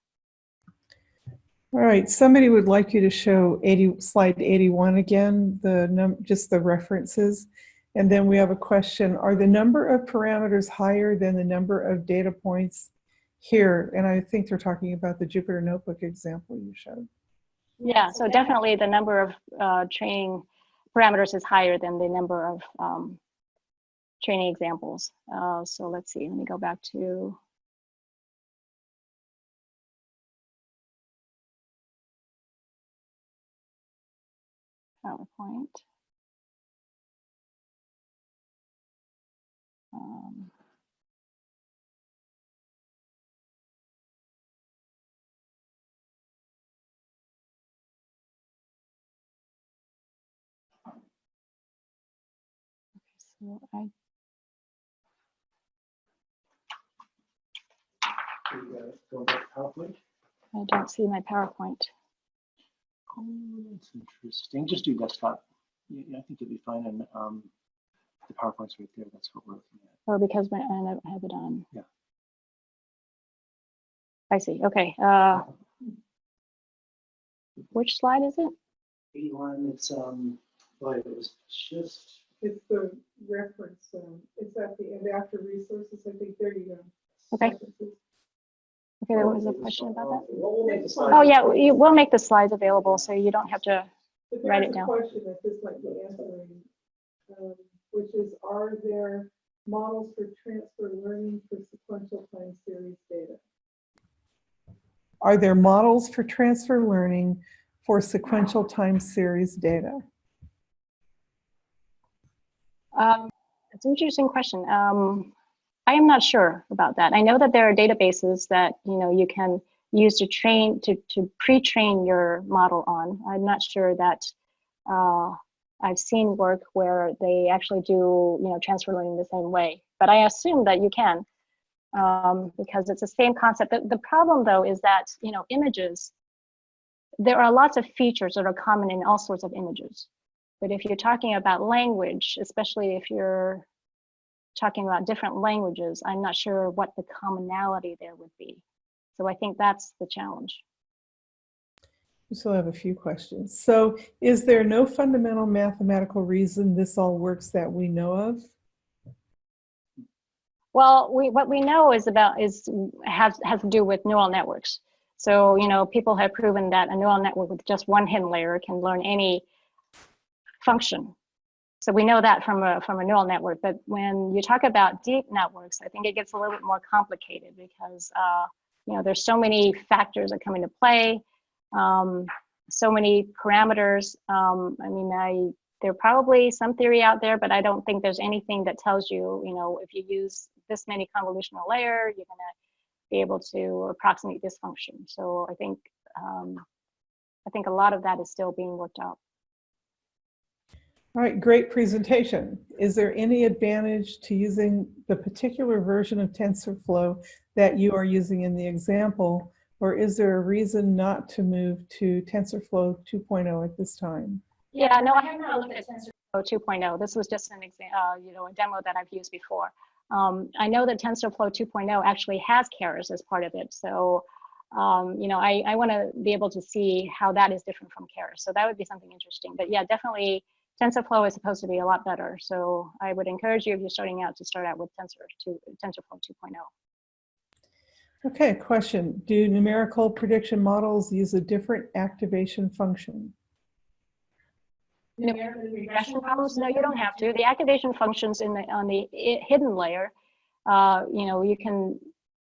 D: All right, somebody would like you to show slide 81 again, just the references. And then we have a question, are the number of parameters higher than the number of data points here? And I think they're talking about the Jupyter Notebook example you showed.
A: Yeah, so definitely the number of training parameters is higher than the number of training examples. So let's see, let me go back to PowerPoint. So
B: Go back to PowerPoint.
A: I don't see my PowerPoint.
B: Oh, that's interesting. Just do desktop. Yeah, I think you'll be fine. And the PowerPoint's right there. That's what we're looking at.
A: Oh, because I don't have it on.
B: Yeah.
A: I see. Okay. Which slide is it?
B: 81. It's boy, it was just.
C: It's the reference, it's at the end after resources, I think, there you go.
A: Okay.
C: References.
A: Okay, there was a question about that.
B: We'll make the slide.
A: Oh yeah, we'll make the slides available so you don't have to.
C: But
A: Write
C: there's
A: it down.
C: a question that this might be answering, which is, are there models for transfer learning for sequential time series data?
D: Are there models for transfer learning for sequential time series data?
A: It's an interesting question. I am not sure about that. I know that there are databases that you can use to train to pre-train your model on. I'm not sure that I've seen work where they actually do transfer learning the same way, but I assume that you can because it's the same concept. The problem though is that images, there are lots of features that are common in all sorts of images. But if you're talking about language, especially if you're talking about different languages, I'm not sure what the commonality there would be. So I think that's the challenge.
D: We still have a few questions. So is there no fundamental mathematical reason this all works that we know of?
A: Well, what we know has to do with neural networks. So people have proven that a neural network with just one hidden layer can learn any function. So we know that from a neural network. But when you talk about deep networks, I think it gets a little bit more complicated because there's so many factors that come into play, so many parameters. There are probably some theory out there, but I don't think there's anything that tells you, if you use this many convolutional layer, you're going to be able to approximate this function. So I think a lot of that is still being worked out.
D: All right, great presentation. Is there any advantage to using the particular version of TensorFlow that you are using in the example, or is there a reason not to move to TensorFlow 2.0 at this time?
A: Yeah, no, I have not looked at TensorFlow 2.0. This was just an example, a demo that I've used before. I know that TensorFlow 2.0 actually has Keras as part of it, so I want to be able to see how that is different from Keras. So that would be something interesting. But yeah, definitely TensorFlow is supposed to be a lot better. So I would encourage you, if you're starting out, to start out with TensorFlow 2.0.
D: Okay, question. Do numerical prediction models use a different activation function?
A: Numerical regression models? No, you don't have to. The activation functions on the hidden layer, you can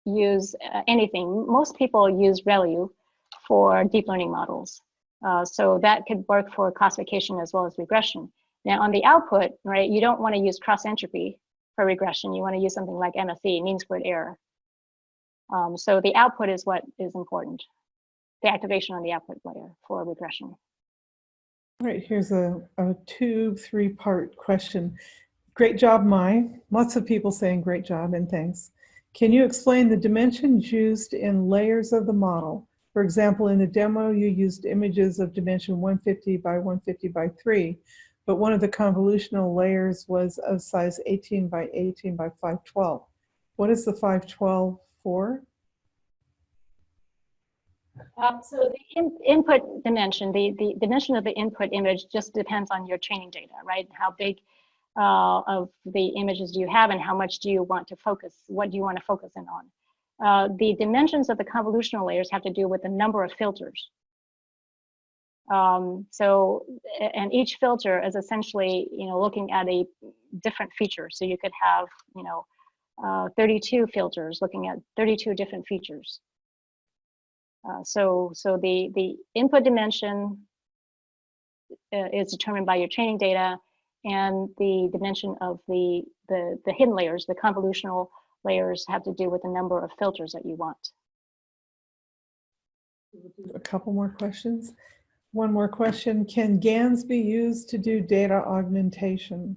A: use anything. Most people use ReLU for deep learning models. So that could work for classification as well as regression. Now on the output, right, you don't want to use cross entropy for regression. You want to use something like MSE, mean squared error. So the output is what is important. The activation on the output layer for regression.
D: All right, here's a 2-3-part question. Great job, Mai. Lots of people saying great job and thanks. Can you explain the dimensions used in layers of the model? For example, in the demo, you used images of dimension 150 by 150 by 3, but one of the convolutional layers was of size 18 by 18 by 512. What is the 512 for?
A: So the input dimension, the dimension of the input image just depends on your training data, right? How big of the images do you have and how much do you want to focus? What do you want to focus in on? The dimensions of the convolutional layers have to do with the number of filters. And each filter is essentially, looking at a different feature. So you could have, 32 filters looking at 32 different features. So the input dimension is determined by your training data, and the dimension of the hidden layers, the convolutional layers, have to do with the number of filters that you want.
D: A couple more questions. One more question. Can GANs be used to do data augmentation?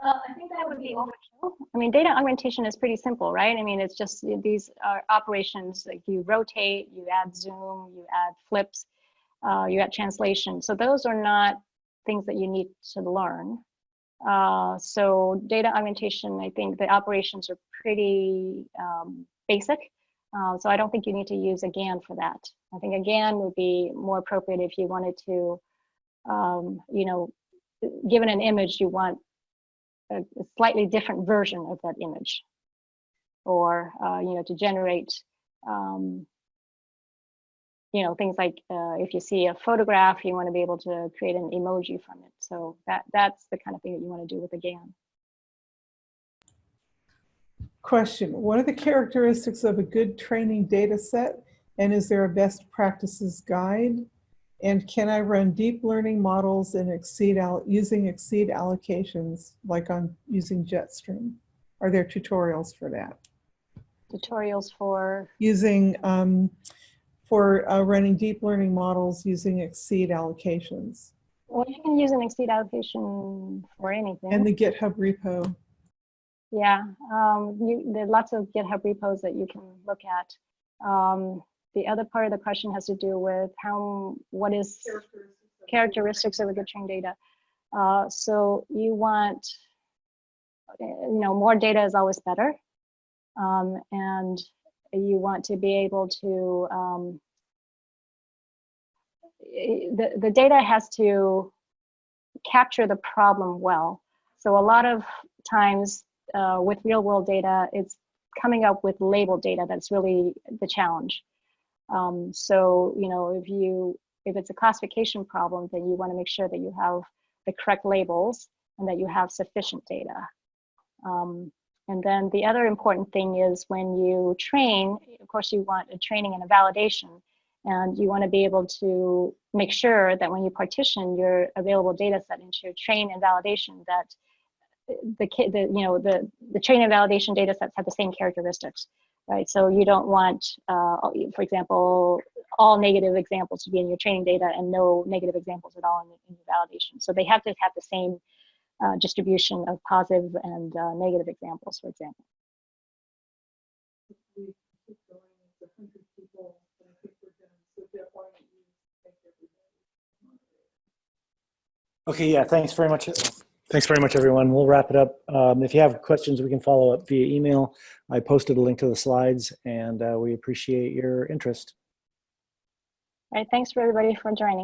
A: I think that would be overkill. I mean, data augmentation is pretty simple, right? I mean, it's just these are operations like you rotate, you add zoom, you add flips, you add translation. So those are not things that you need to learn. So data augmentation, I think the operations are pretty basic. So I don't think you need to use a GAN for that. I think a GAN would be more appropriate if you wanted to, given an image, you want a slightly different version of that image, or to generate things like if you see a photograph, you want to be able to create an emoji from it. So that's the kind of thing that you want to do with a GAN.
D: Question: what are the characteristics of a good training data set, and is there a best practices guide? And can I run deep learning models in using Exceed allocations, like using Jetstream? Are there tutorials for that?
A: Tutorials for?
D: Using, running deep learning models using Exceed allocations.
A: Well, you can use an Exceed allocation for anything.
D: And the GitHub repo.
A: Yeah, there are lots of GitHub repos that you can look at. The other part of the question has to do with what is characteristics of a good trained data. So you want, more data is always better. And you want to be able to, the data has to capture the problem well. So a lot of times with real world data, it's coming up with labeled data that's really the challenge. So, if it's a classification problem, then you want to make sure that you have the correct labels and that you have sufficient data. And then the other important thing is when you train, of course, you want a training and a validation, and you want to be able to make sure that when you partition your available data set into train and validation, that the training and validation data sets have the same characteristics. Right, so you don't want, for example, all negative examples to be in your training data and no negative examples at all in your validation. So they have to have the same distribution of positive and negative examples, for example.
B: Okay, yeah, thanks very much. Thanks very much, everyone. We'll wrap it up. If you have questions, we can follow up via email. I posted a link to the slides, and we appreciate your interest.
A: All right, thanks for everybody for joining.